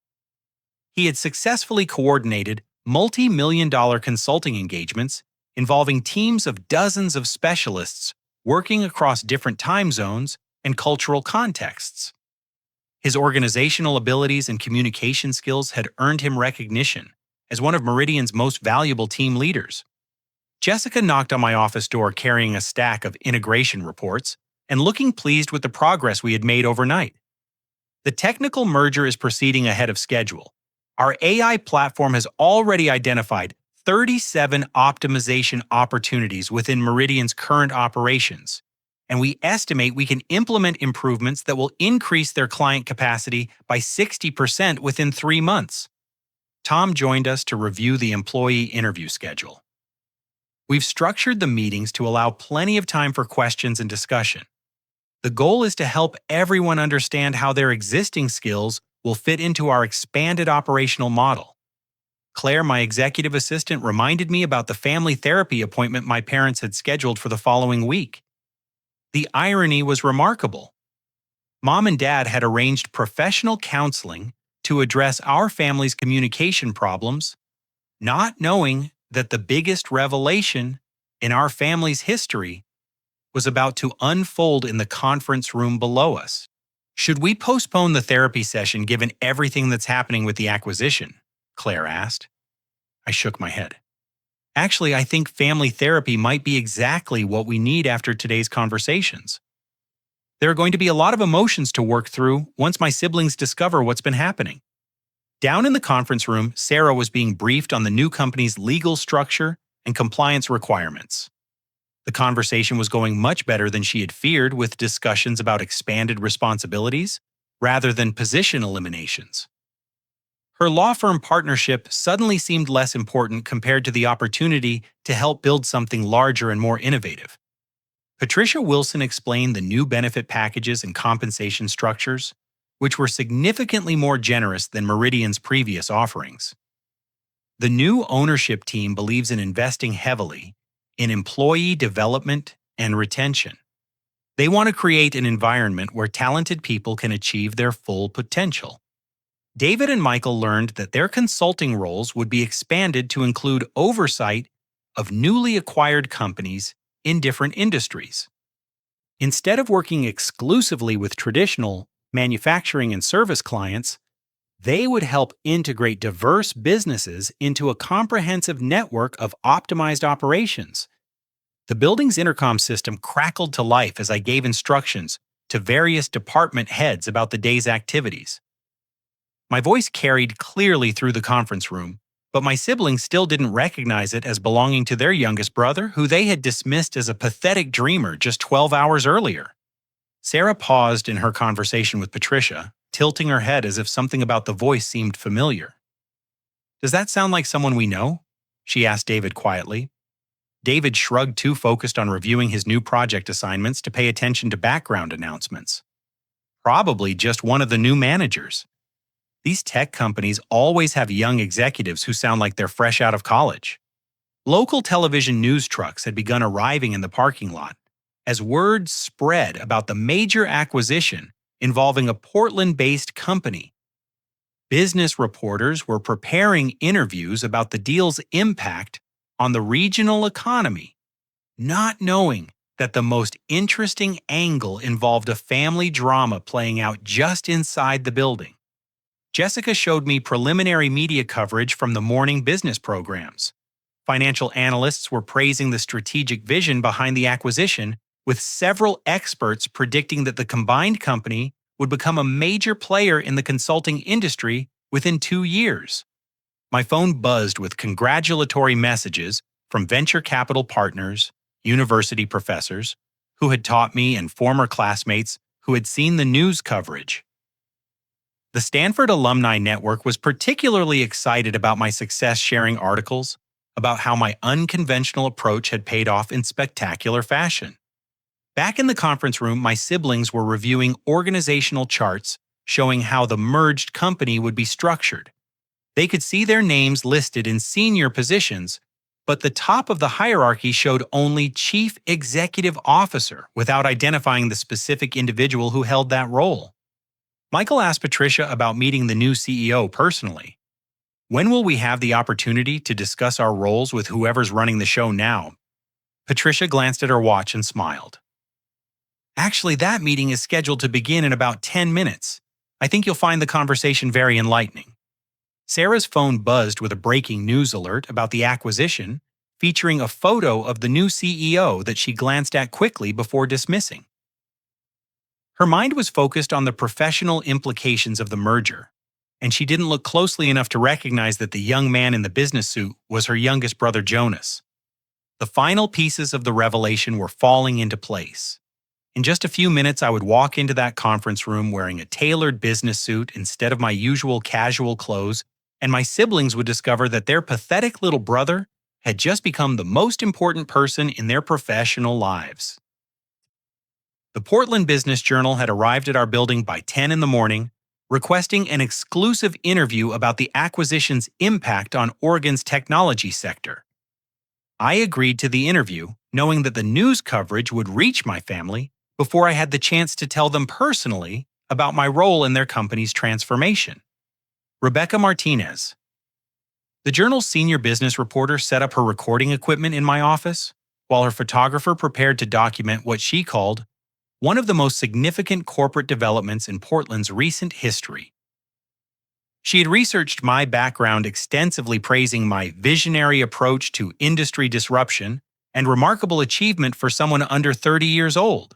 He had successfully coordinated multi-million-dollar consulting engagements involving teams of dozens of specialists working across different time zones and cultural contexts. His organizational abilities and communication skills had earned him recognition as one of Meridian's most valuable team leaders. Jessica knocked on my office door carrying a stack of integration reports and looking pleased with the progress we had made overnight. "The technical merger is proceeding ahead of schedule. Our AI platform has already identified 37 optimization opportunities within Meridian's current operations, and we estimate we can implement improvements that will increase their client capacity by 60% within 3 months. Tom joined us to review the employee interview schedule. We've structured the meetings to allow plenty of time for questions and discussion. The goal is to help everyone understand how their existing skills will fit into our expanded operational model. Claire, my executive assistant, reminded me about the family therapy appointment my parents had scheduled for the following week. The irony was remarkable. Mom and Dad had arranged professional counseling to address our family's communication problems, not knowing that the biggest revelation in our family's history was about to unfold in the conference room below us. Should we postpone the therapy session given everything that's happening with the acquisition? Claire asked. I shook my head. Actually, I think family therapy might be exactly what we need after today's conversations. There are going to be a lot of emotions to work through once my siblings discover what's been happening. Down in the conference room, Sarah was being briefed on the new company's legal structure and compliance requirements. The conversation was going much better than she had feared, with discussions about expanded responsibilities rather than position eliminations. Her law firm partnership suddenly seemed less important compared to the opportunity to help build something larger and more innovative. Patricia Wilson explained the new benefit packages and compensation structures, which were significantly more generous than Meridian's previous offerings. The new ownership team believes in investing heavily in employee development and retention. They want to create an environment where talented people can achieve their full potential. David and Michael learned that their consulting roles would be expanded to include oversight of newly acquired companies in different industries. Instead of working exclusively with traditional manufacturing and service clients, they would help integrate diverse businesses into a comprehensive network of optimized operations. The building's intercom system crackled to life as I gave instructions to various department heads about the day's activities. My voice carried clearly through the conference room, but my siblings still didn't recognize it as belonging to their youngest brother, who they had dismissed as a pathetic dreamer just 12 hours earlier. Sarah paused in her conversation with Patricia, tilting her head as if something about the voice seemed familiar. "Does that sound like someone we know?" she asked David quietly. David shrugged, too focused on reviewing his new project assignments to pay attention to background announcements. "Probably just one of the new managers. These tech companies always have young executives who sound like they're fresh out of college." Local television news trucks had begun arriving in the parking lot as word spread about the major acquisition involving a Portland-based company. Business reporters were preparing interviews about the deal's impact on the regional economy, not knowing that the most interesting angle involved a family drama playing out just inside the building. Jessica showed me preliminary media coverage from the morning business programs. Financial analysts were praising the strategic vision behind the acquisition, with several experts predicting that the combined company would become a major player in the consulting industry within 2 years. My phone buzzed with congratulatory messages from venture capital partners, university professors who had taught me, and former classmates who had seen the news coverage. The Stanford Alumni Network was particularly excited about my success, sharing articles about how my unconventional approach had paid off in spectacular fashion. Back in the conference room, my siblings were reviewing organizational charts showing how the merged company would be structured. They could see their names listed in senior positions, but the top of the hierarchy showed only Chief Executive Officer without identifying the specific individual who held that role. Michael asked Patricia about meeting the new CEO personally. "When will we have the opportunity to discuss our roles with whoever's running the show now?" Patricia glanced at her watch and smiled. "Actually, that meeting is scheduled to begin in about 10 minutes. I think you'll find the conversation very enlightening." Sarah's phone buzzed with a breaking news alert about the acquisition, featuring a photo of the new CEO that she glanced at quickly before dismissing. Her mind was focused on the professional implications of the merger, and she didn't look closely enough to recognize that the young man in the business suit was her youngest brother Jonas. The final pieces of the revelation were falling into place. In just a few minutes, I would walk into that conference room wearing a tailored business suit instead of my usual casual clothes, and my siblings would discover that their pathetic little brother had just become the most important person in their professional lives. The Portland Business Journal had arrived at our building by 10 in the morning, requesting an exclusive interview about the acquisition's impact on Oregon's technology sector. I agreed to the interview, knowing that the news coverage would reach my family before I had the chance to tell them personally about my role in their company's transformation. Rebecca Martinez. The Journal's senior business reporter set up her recording equipment in my office, while her photographer prepared to document what she called one of the most significant corporate developments in Portland's recent history. She had researched my background extensively, praising my visionary approach to industry disruption and remarkable achievement for someone under 30 years old.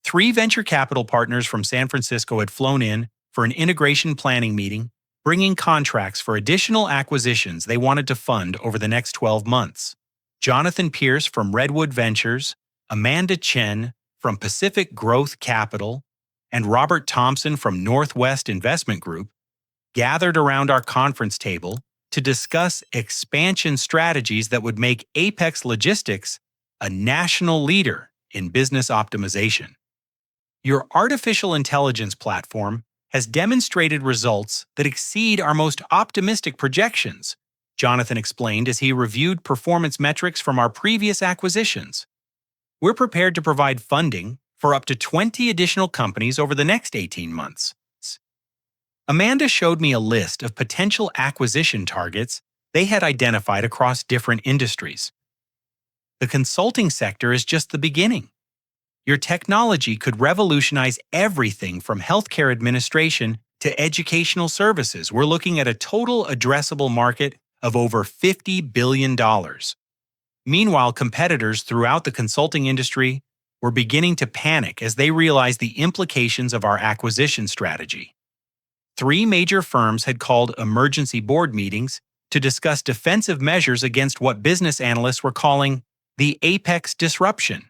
3 venture capital partners from San Francisco had flown in for an integration planning meeting, bringing contracts for additional acquisitions they wanted to fund over the next 12 months. Jonathan Pierce from Redwood Ventures, Amanda Chen from Pacific Growth Capital, and Robert Thompson from Northwest Investment Group gathered around our conference table to discuss expansion strategies that would make Apex Logistics a national leader in business optimization. Your artificial intelligence platform has demonstrated results that exceed our most optimistic projections, Jonathan explained as he reviewed performance metrics from our previous acquisitions. We're prepared to provide funding for up to 20 additional companies over the next 18 months. Amanda showed me a list of potential acquisition targets they had identified across different industries. The consulting sector is just the beginning. Your technology could revolutionize everything from healthcare administration to educational services. We're looking at a total addressable market of over $50 billion. Meanwhile, competitors throughout the consulting industry were beginning to panic as they realized the implications of our acquisition strategy. 3 major firms had called emergency board meetings to discuss defensive measures against what business analysts were calling the Apex disruption.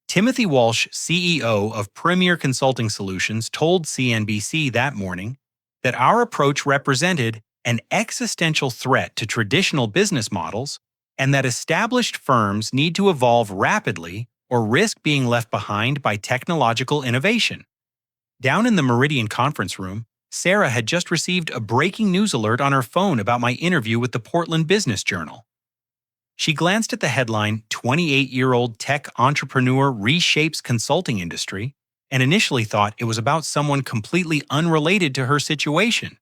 Timothy Walsh, CEO of Premier Consulting Solutions, told CNBC that morning that our approach represented an existential threat to traditional business models and that established firms need to evolve rapidly or risk being left behind by technological innovation. Down in the Meridian conference room, Sarah had just received a breaking news alert on her phone about my interview with the Portland Business Journal. She glanced at the headline, "28-year-old tech entrepreneur reshapes consulting industry," and initially thought it was about someone completely unrelated to her situation.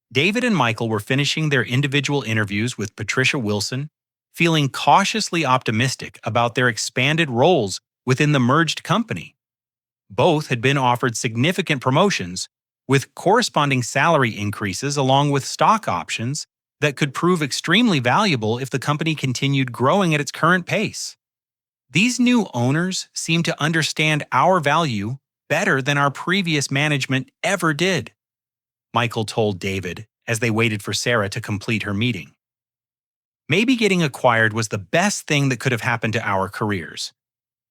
David and Michael were finishing their individual interviews with Patricia Wilson, feeling cautiously optimistic about their expanded roles within the merged company. Both had been offered significant promotions, with corresponding salary increases along with stock options that could prove extremely valuable if the company continued growing at its current pace. These new owners seemed to understand our value better than our previous management ever did, Michael told David as they waited for Sarah to complete her meeting. Maybe getting acquired was the best thing that could have happened to our careers.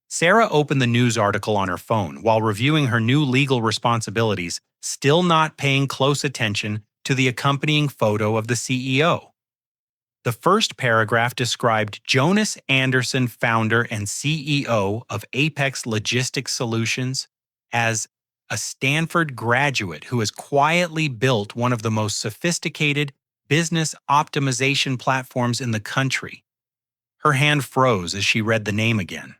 Sarah opened the news article on her phone while reviewing her new legal responsibilities, still not paying close attention to the accompanying photo of the CEO. The first paragraph described Jonas Anderson, founder and CEO of Apex Logistics Solutions, as a Stanford graduate who has quietly built one of the most sophisticated business optimization platforms in the country. Her hand froze as she read the name again.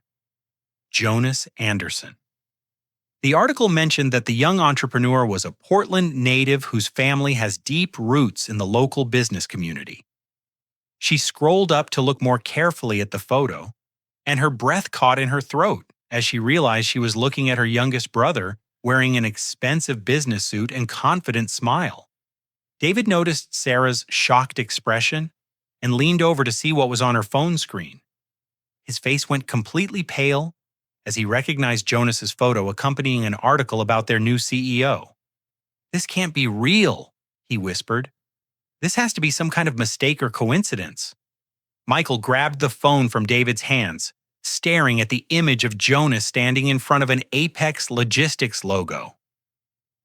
Jonas Anderson. The article mentioned that the young entrepreneur was a Portland native whose family has deep roots in the local business community. She scrolled up to look more carefully at the photo, and her breath caught in her throat as she realized she was looking at her youngest brother wearing an expensive business suit and confident smile. David noticed Sarah's shocked expression and leaned over to see what was on her phone screen. His face went completely pale as he recognized Jonas's photo accompanying an article about their new CEO. "This can't be real," he whispered. "This has to be some kind of mistake or coincidence." Michael grabbed the phone from David's hands, staring at the image of Jonas standing in front of an Apex Logistics logo.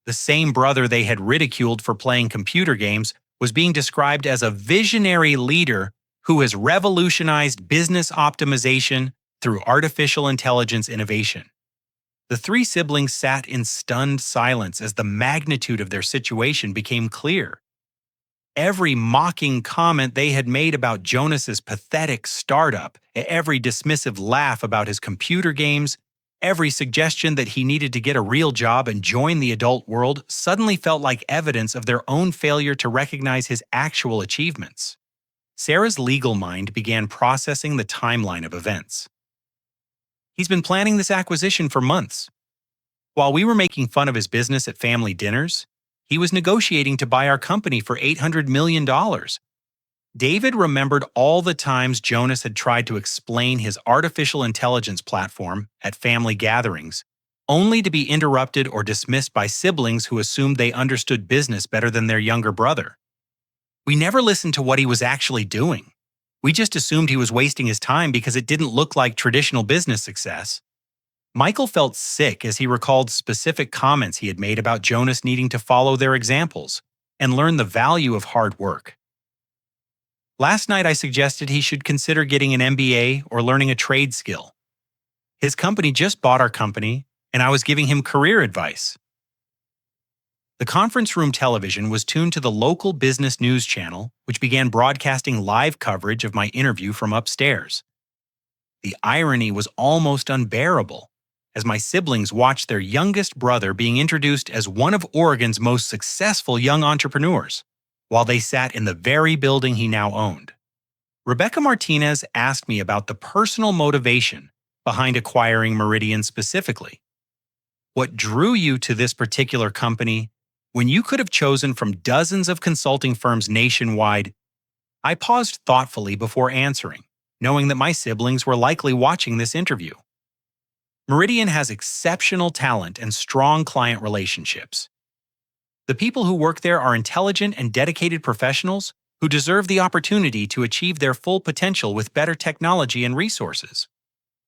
The same brother they had ridiculed for playing computer games was being described as a visionary leader who has revolutionized business optimization through artificial intelligence innovation. The three siblings sat in stunned silence as the magnitude of their situation became clear. Every mocking comment they had made about Jonas's pathetic startup, every dismissive laugh about his computer games, every suggestion that he needed to get a real job and join the adult world suddenly felt like evidence of their own failure to recognize his actual achievements. Sarah's legal mind began processing the timeline of events. He's been planning this acquisition for months. While we were making fun of his business at family dinners, he was negotiating to buy our company for $800 million. David remembered all the times Jonas had tried to explain his artificial intelligence platform at family gatherings, only to be interrupted or dismissed by siblings who assumed they understood business better than their younger brother. We never listened to what he was actually doing. We just assumed he was wasting his time because it didn't look like traditional business success. Michael felt sick as he recalled specific comments he had made about Jonas needing to follow their examples and learn the value of hard work. Last night I suggested he should consider getting an MBA or learning a trade skill. His company just bought our company, and I was giving him career advice. The conference room television was tuned to the local business news channel, which began broadcasting live coverage of my interview from upstairs. The irony was almost unbearable, as my siblings watched their youngest brother being introduced as one of Oregon's most successful young entrepreneurs, while they sat in the very building he now owned. Rebecca Martinez asked me about the personal motivation behind acquiring Meridian specifically. What drew you to this particular company when you could have chosen from dozens of consulting firms nationwide? I paused thoughtfully before answering, knowing that my siblings were likely watching this interview. Meridian has exceptional talent and strong client relationships. The people who work there are intelligent and dedicated professionals who deserve the opportunity to achieve their full potential with better technology and resources.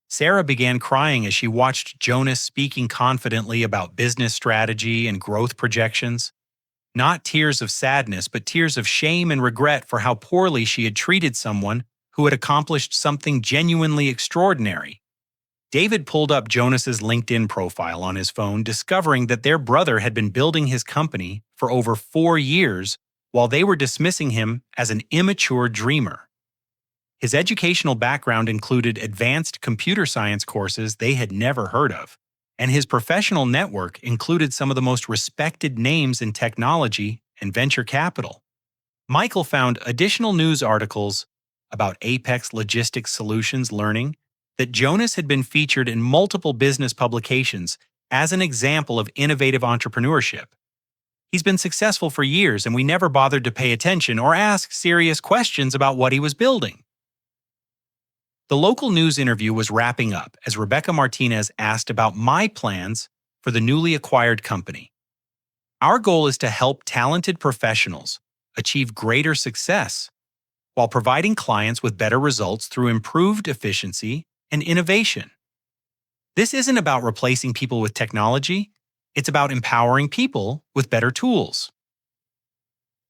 Sarah began crying as she watched Jonas speaking confidently about business strategy and growth projections. Not tears of sadness, but tears of shame and regret for how poorly she had treated someone who had accomplished something genuinely extraordinary. David pulled up Jonas's LinkedIn profile on his phone, discovering that their brother had been building his company for over 4 years while they were dismissing him as an immature dreamer. His educational background included advanced computer science courses they had never heard of, and his professional network included some of the most respected names in technology and venture capital. Michael found additional news articles about Apex Logistics Solutions learning that Jonas had been featured in multiple business publications as an example of innovative entrepreneurship. He's been successful for years, and we never bothered to pay attention or ask serious questions about what he was building. The local news interview was wrapping up as Rebecca Martinez asked about my plans for the newly acquired company. Our goal is to help talented professionals achieve greater success while providing clients with better results through improved efficiency and innovation. This isn't about replacing people with technology, it's about empowering people with better tools.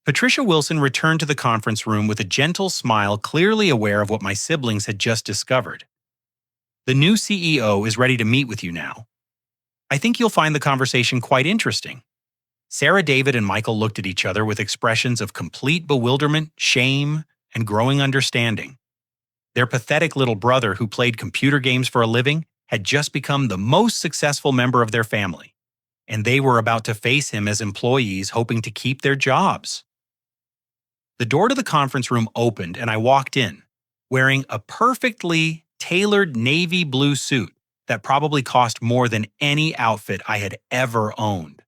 Patricia Wilson returned to the conference room with a gentle smile, clearly aware of what my siblings had just discovered. The new CEO is ready to meet with you now. I think you'll find the conversation quite interesting. Sarah, David, and Michael looked at each other with expressions of complete bewilderment, shame, and growing understanding. Their pathetic little brother, who played computer games for a living, had just become the most successful member of their family, and they were about to face him as employees hoping to keep their jobs. The door to the conference room opened and I walked in, wearing a perfectly tailored navy blue suit that probably cost more than any outfit I had ever owned.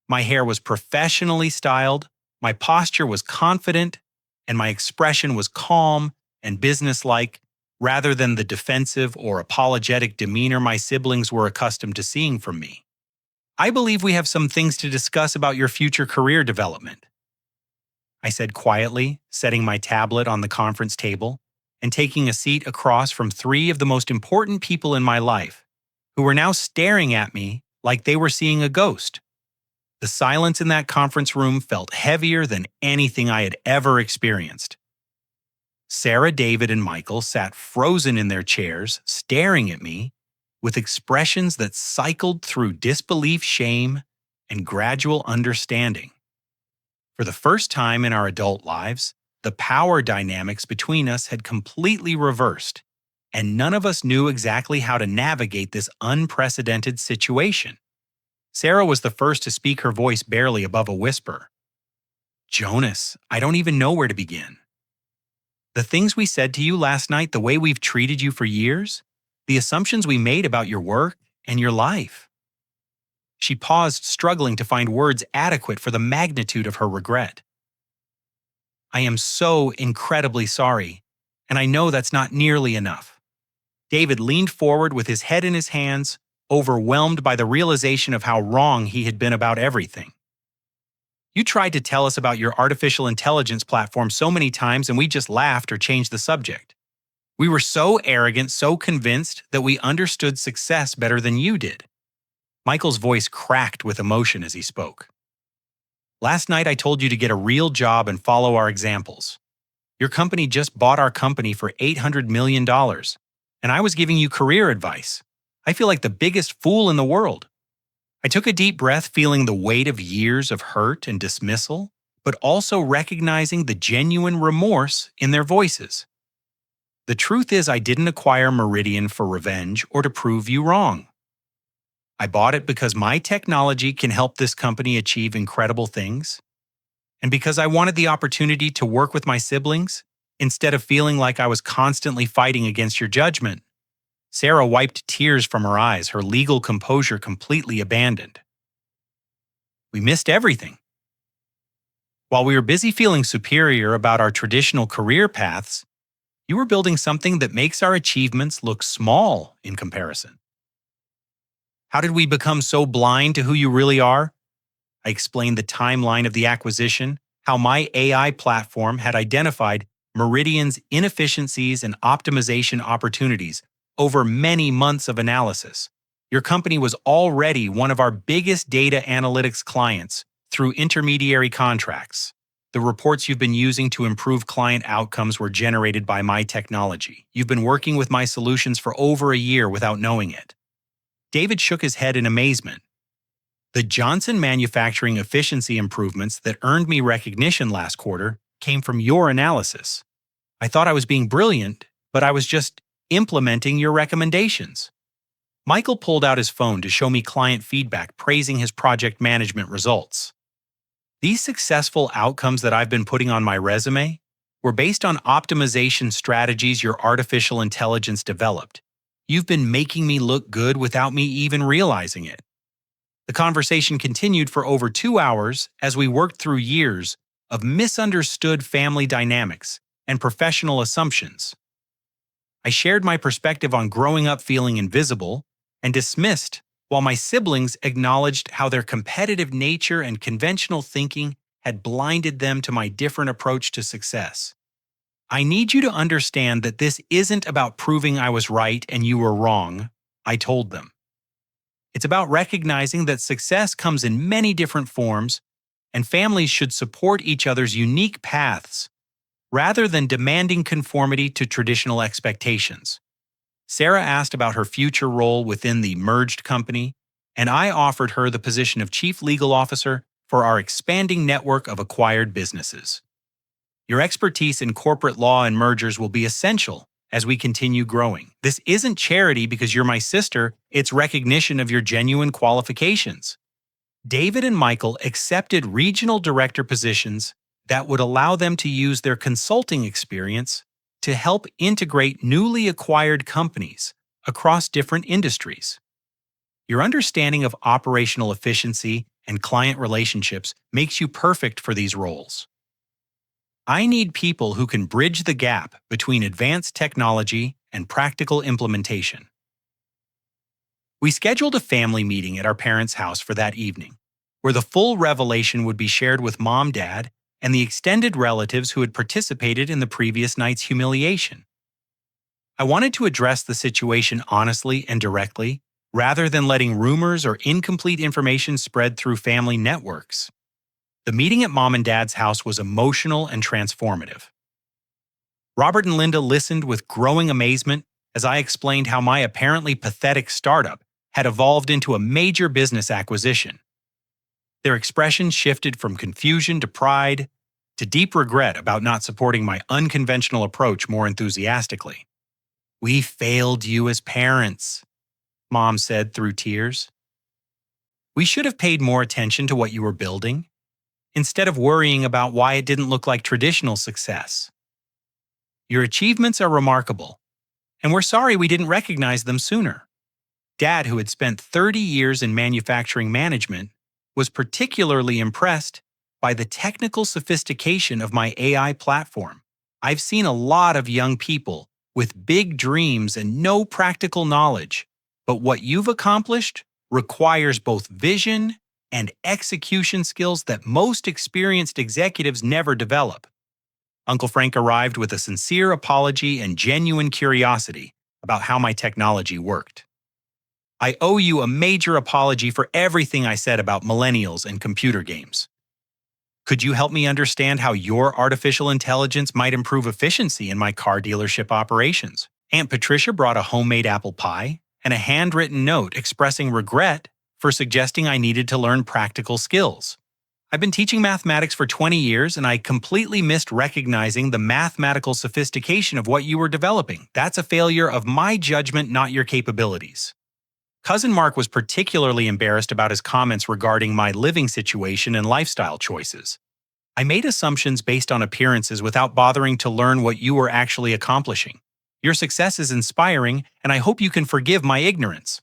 My hair was professionally styled, my posture was confident, and my expression was calm and businesslike, rather than the defensive or apologetic demeanor my siblings were accustomed to seeing from me. I believe we have some things to discuss about your future career development, I said quietly, setting my tablet on the conference table and taking a seat across from 3 of the most important people in my life, who were now staring at me like they were seeing a ghost. The silence in that conference room felt heavier than anything I had ever experienced. Sarah, David, and Michael sat frozen in their chairs, staring at me, with expressions that cycled through disbelief, shame, and gradual understanding. For the first time in our adult lives, the power dynamics between us had completely reversed, and none of us knew exactly how to navigate this unprecedented situation. Sarah was the first to speak, her voice barely above a whisper. Jonas, I don't even know where to begin. The things we said to you last night, the way we've treated you for years, the assumptions we made about your work and your life. She paused, struggling to find words adequate for the magnitude of her regret. I am so incredibly sorry, and I know that's not nearly enough. David leaned forward with his head in his hands, overwhelmed by the realization of how wrong he had been about everything. You tried to tell us about your artificial intelligence platform so many times, and we just laughed or changed the subject. We were so arrogant, so convinced that we understood success better than you did. Michael's voice cracked with emotion as he spoke. Last night I told you to get a real job and follow our examples. Your company just bought our company for $800 million, and I was giving you career advice. I feel like the biggest fool in the world. I took a deep breath, feeling the weight of years of hurt and dismissal, but also recognizing the genuine remorse in their voices. The truth is, I didn't acquire Meridian for revenge or to prove you wrong. I bought it because my technology can help this company achieve incredible things, and because I wanted the opportunity to work with my siblings instead of feeling like I was constantly fighting against your judgment. Sarah wiped tears from her eyes, her legal composure completely abandoned. We missed everything. While we were busy feeling superior about our traditional career paths, you were building something that makes our achievements look small in comparison. How did we become so blind to who you really are? I explained the timeline of the acquisition, how my AI platform had identified Meridian's inefficiencies and optimization opportunities over many months of analysis. Your company was already one of our biggest data analytics clients through intermediary contracts. The reports you've been using to improve client outcomes were generated by my technology. You've been working with my solutions for over a year without knowing it. David shook his head in amazement. The Johnson manufacturing efficiency improvements that earned me recognition last quarter came from your analysis. I thought I was being brilliant, but I was just implementing your recommendations. Michael pulled out his phone to show me client feedback praising his project management results. These successful outcomes that I've been putting on my resume were based on optimization strategies your artificial intelligence developed. You've been making me look good without me even realizing it. The conversation continued for over 2 hours as we worked through years of misunderstood family dynamics and professional assumptions. I shared my perspective on growing up feeling invisible and dismissed, while my siblings acknowledged how their competitive nature and conventional thinking had blinded them to my different approach to success. I need you to understand that this isn't about proving I was right and you were wrong, I told them. It's about recognizing that success comes in many different forms, and families should support each other's unique paths rather than demanding conformity to traditional expectations. Sarah asked about her future role within the merged company, and I offered her the position of Chief Legal Officer for our expanding network of acquired businesses. Your expertise in corporate law and mergers will be essential as we continue growing. This isn't charity because you're my sister, it's recognition of your genuine qualifications. David and Michael accepted regional director positions that would allow them to use their consulting experience to help integrate newly acquired companies across different industries. Your understanding of operational efficiency and client relationships makes you perfect for these roles. I need people who can bridge the gap between advanced technology and practical implementation. We scheduled a family meeting at our parents' house for that evening, where the full revelation would be shared with Mom, Dad, and the extended relatives who had participated in the previous night's humiliation. I wanted to address the situation honestly and directly, rather than letting rumors or incomplete information spread through family networks. The meeting at Mom and Dad's house was emotional and transformative. Robert and Linda listened with growing amazement, as I explained how my apparently pathetic startup had evolved into a major business acquisition. Their expression shifted from confusion to pride to deep regret about not supporting my unconventional approach more enthusiastically. "We failed you as parents," Mom said through tears. "We should have paid more attention to what you were building, instead of worrying about why it didn't look like traditional success. Your achievements are remarkable, and we're sorry we didn't recognize them sooner." Dad, who had spent 30 years in manufacturing management, was particularly impressed by the technical sophistication of my AI platform. "I've seen a lot of young people with big dreams and no practical knowledge, but what you've accomplished requires both vision and execution skills that most experienced executives never develop." Uncle Frank arrived with a sincere apology and genuine curiosity about how my technology worked. "I owe you a major apology for everything I said about millennials and computer games. Could you help me understand how your artificial intelligence might improve efficiency in my car dealership operations?" Aunt Patricia brought a homemade apple pie and a handwritten note expressing regret for suggesting I needed to learn practical skills. "I've been teaching mathematics for 20 years, and I completely missed recognizing the mathematical sophistication of what you were developing. That's a failure of my judgment, not your capabilities." Cousin Mark was particularly embarrassed about his comments regarding my living situation and lifestyle choices. "I made assumptions based on appearances without bothering to learn what you were actually accomplishing. Your success is inspiring, and I hope you can forgive my ignorance."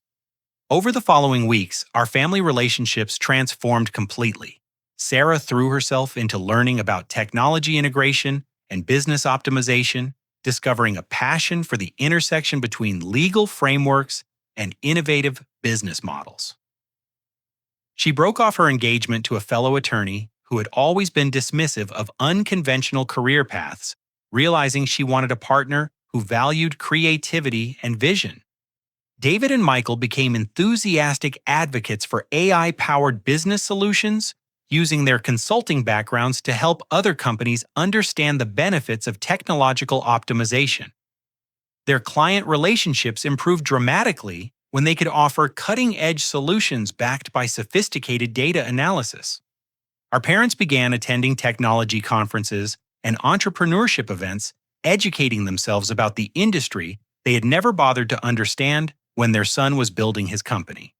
Over the following weeks, our family relationships transformed completely. Sarah threw herself into learning about technology integration and business optimization, discovering a passion for the intersection between legal frameworks and innovative business models. She broke off her engagement to a fellow attorney who had always been dismissive of unconventional career paths, realizing she wanted a partner who valued creativity and vision. David and Michael became enthusiastic advocates for AI-powered business solutions, using their consulting backgrounds to help other companies understand the benefits of technological optimization. Their client relationships improved dramatically when they could offer cutting-edge solutions backed by sophisticated data analysis. Our parents began attending technology conferences and entrepreneurship events, educating themselves about the industry they had never bothered to understand when their son was building his company.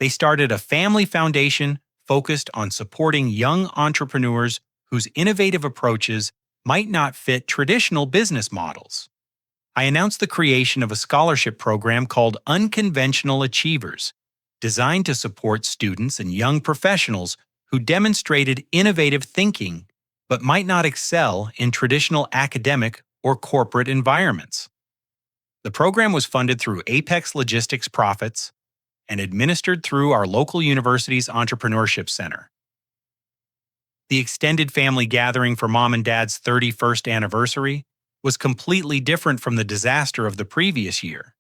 They started a family foundation focused on supporting young entrepreneurs whose innovative approaches might not fit traditional business models. I announced the creation of a scholarship program called Unconventional Achievers, designed to support students and young professionals who demonstrated innovative thinking but might not excel in traditional academic or corporate environments. The program was funded through Apex Logistics profits and administered through our local university's Entrepreneurship Center. The extended family gathering for Mom and Dad's 31st anniversary was completely different from the disaster of the previous year.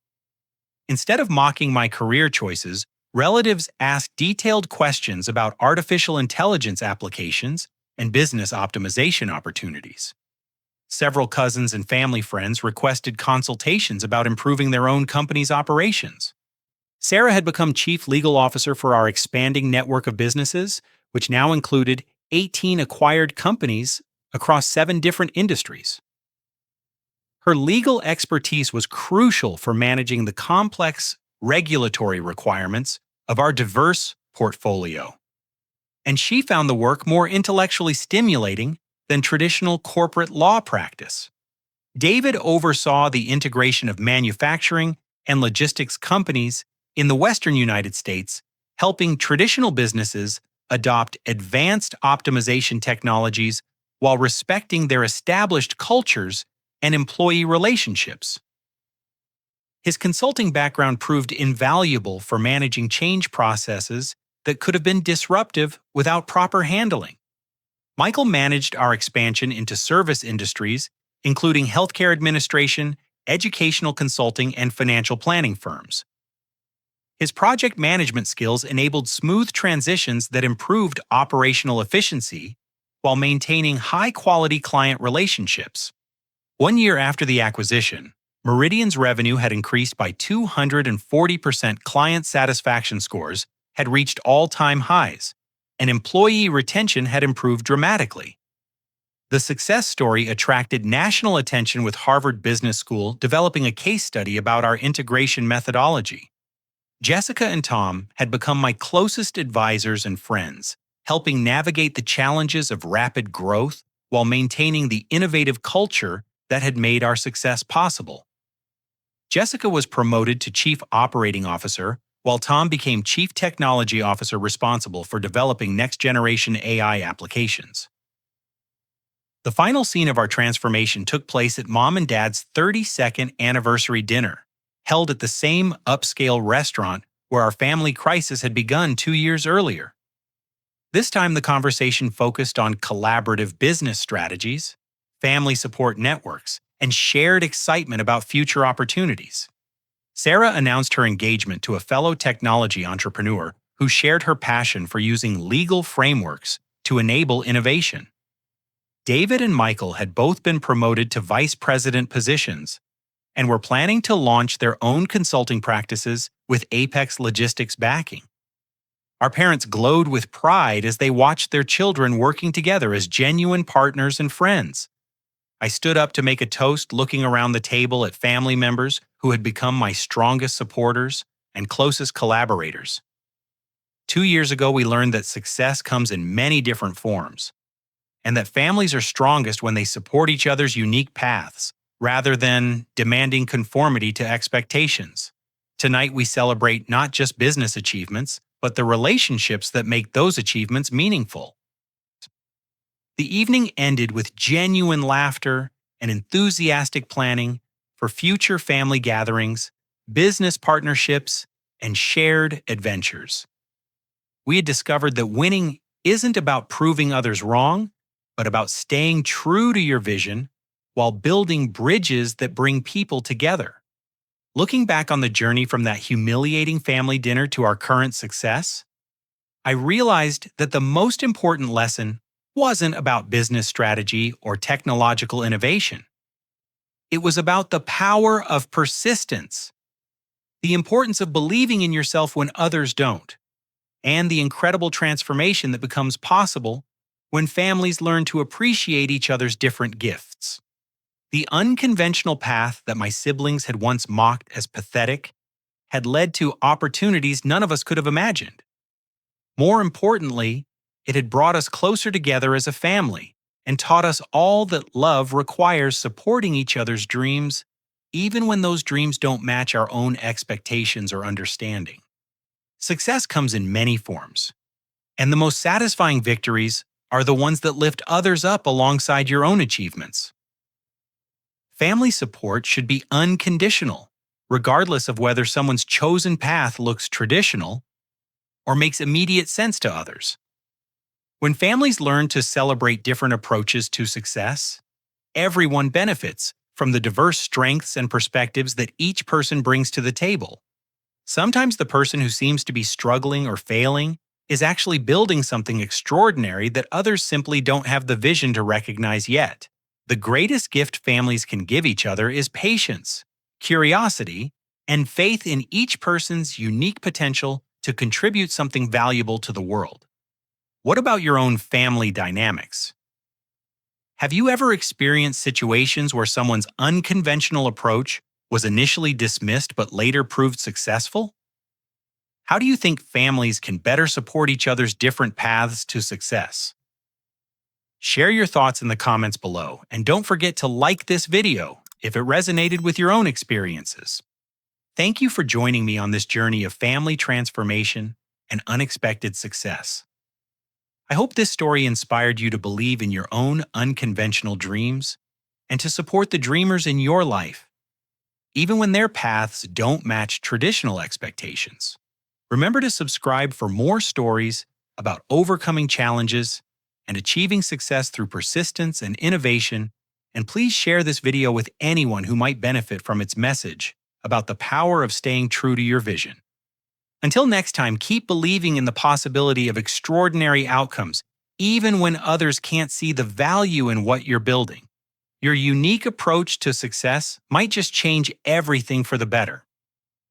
Instead of mocking my career choices, relatives asked detailed questions about artificial intelligence applications and business optimization opportunities. Several cousins and family friends requested consultations about improving their own company's operations. Sarah had become chief legal officer for our expanding network of businesses, which now included 18 acquired companies across 7 different industries. Her legal expertise was crucial for managing the complex regulatory requirements of our diverse portfolio. And she found the work more intellectually stimulating than traditional corporate law practice. David oversaw the integration of manufacturing and logistics companies in the Western United States, helping traditional businesses adopt advanced optimization technologies while respecting their established cultures and employee relationships. His consulting background proved invaluable for managing change processes that could have been disruptive without proper handling. Michael managed our expansion into service industries, including healthcare administration, educational consulting, and financial planning firms. His project management skills enabled smooth transitions that improved operational efficiency while maintaining high-quality client relationships. 1 year after the acquisition, Meridian's revenue had increased by 240%, client satisfaction scores had reached all-time highs, and employee retention had improved dramatically. The success story attracted national attention, with Harvard Business School developing a case study about our integration methodology. Jessica and Tom had become my closest advisors and friends, helping navigate the challenges of rapid growth while maintaining the innovative culture that had made our success possible. Jessica was promoted to Chief Operating Officer, while Tom became Chief Technology Officer responsible for developing next-generation AI applications. The final scene of our transformation took place at Mom and Dad's 32nd anniversary dinner, held at the same upscale restaurant where our family crisis had begun 2 years earlier. This time, the conversation focused on collaborative business strategies, family support networks, and shared excitement about future opportunities. Sarah announced her engagement to a fellow technology entrepreneur who shared her passion for using legal frameworks to enable innovation. David and Michael had both been promoted to vice president positions and were planning to launch their own consulting practices with Apex Logistics backing. Our parents glowed with pride as they watched their children working together as genuine partners and friends. I stood up to make a toast, looking around the table at family members who had become my strongest supporters and closest collaborators. 2 years ago, we learned that success comes in many different forms, and that families are strongest when they support each other's unique paths, rather than demanding conformity to expectations. Tonight, we celebrate not just business achievements, but the relationships that make those achievements meaningful. The evening ended with genuine laughter and enthusiastic planning for future family gatherings, business partnerships, and shared adventures. We had discovered that winning isn't about proving others wrong, but about staying true to your vision while building bridges that bring people together. Looking back on the journey from that humiliating family dinner to our current success, I realized that the most important lesson wasn't about business strategy or technological innovation. It was about the power of persistence, the importance of believing in yourself when others don't, and the incredible transformation that becomes possible when families learn to appreciate each other's different gifts. The unconventional path that my siblings had once mocked as pathetic had led to opportunities none of us could have imagined. More importantly, it had brought us closer together as a family and taught us all that love requires, supporting each other's dreams, even when those dreams don't match our own expectations or understanding. Success comes in many forms, and the most satisfying victories are the ones that lift others up alongside your own achievements. Family support should be unconditional, regardless of whether someone's chosen path looks traditional or makes immediate sense to others. When families learn to celebrate different approaches to success, everyone benefits from the diverse strengths and perspectives that each person brings to the table. Sometimes the person who seems to be struggling or failing is actually building something extraordinary that others simply don't have the vision to recognize yet. The greatest gift families can give each other is patience, curiosity, and faith in each person's unique potential to contribute something valuable to the world. What about your own family dynamics? Have you ever experienced situations where someone's unconventional approach was initially dismissed but later proved successful? How do you think families can better support each other's different paths to success? Share your thoughts in the comments below, and don't forget to like this video if it resonated with your own experiences. Thank you for joining me on this journey of family transformation and unexpected success. I hope this story inspired you to believe in your own unconventional dreams and to support the dreamers in your life, even when their paths don't match traditional expectations. Remember to subscribe for more stories about overcoming challenges and achieving success through persistence and innovation, and please share this video with anyone who might benefit from its message about the power of staying true to your vision. Until next time, keep believing in the possibility of extraordinary outcomes, even when others can't see the value in what you're building. Your unique approach to success might just change everything for the better.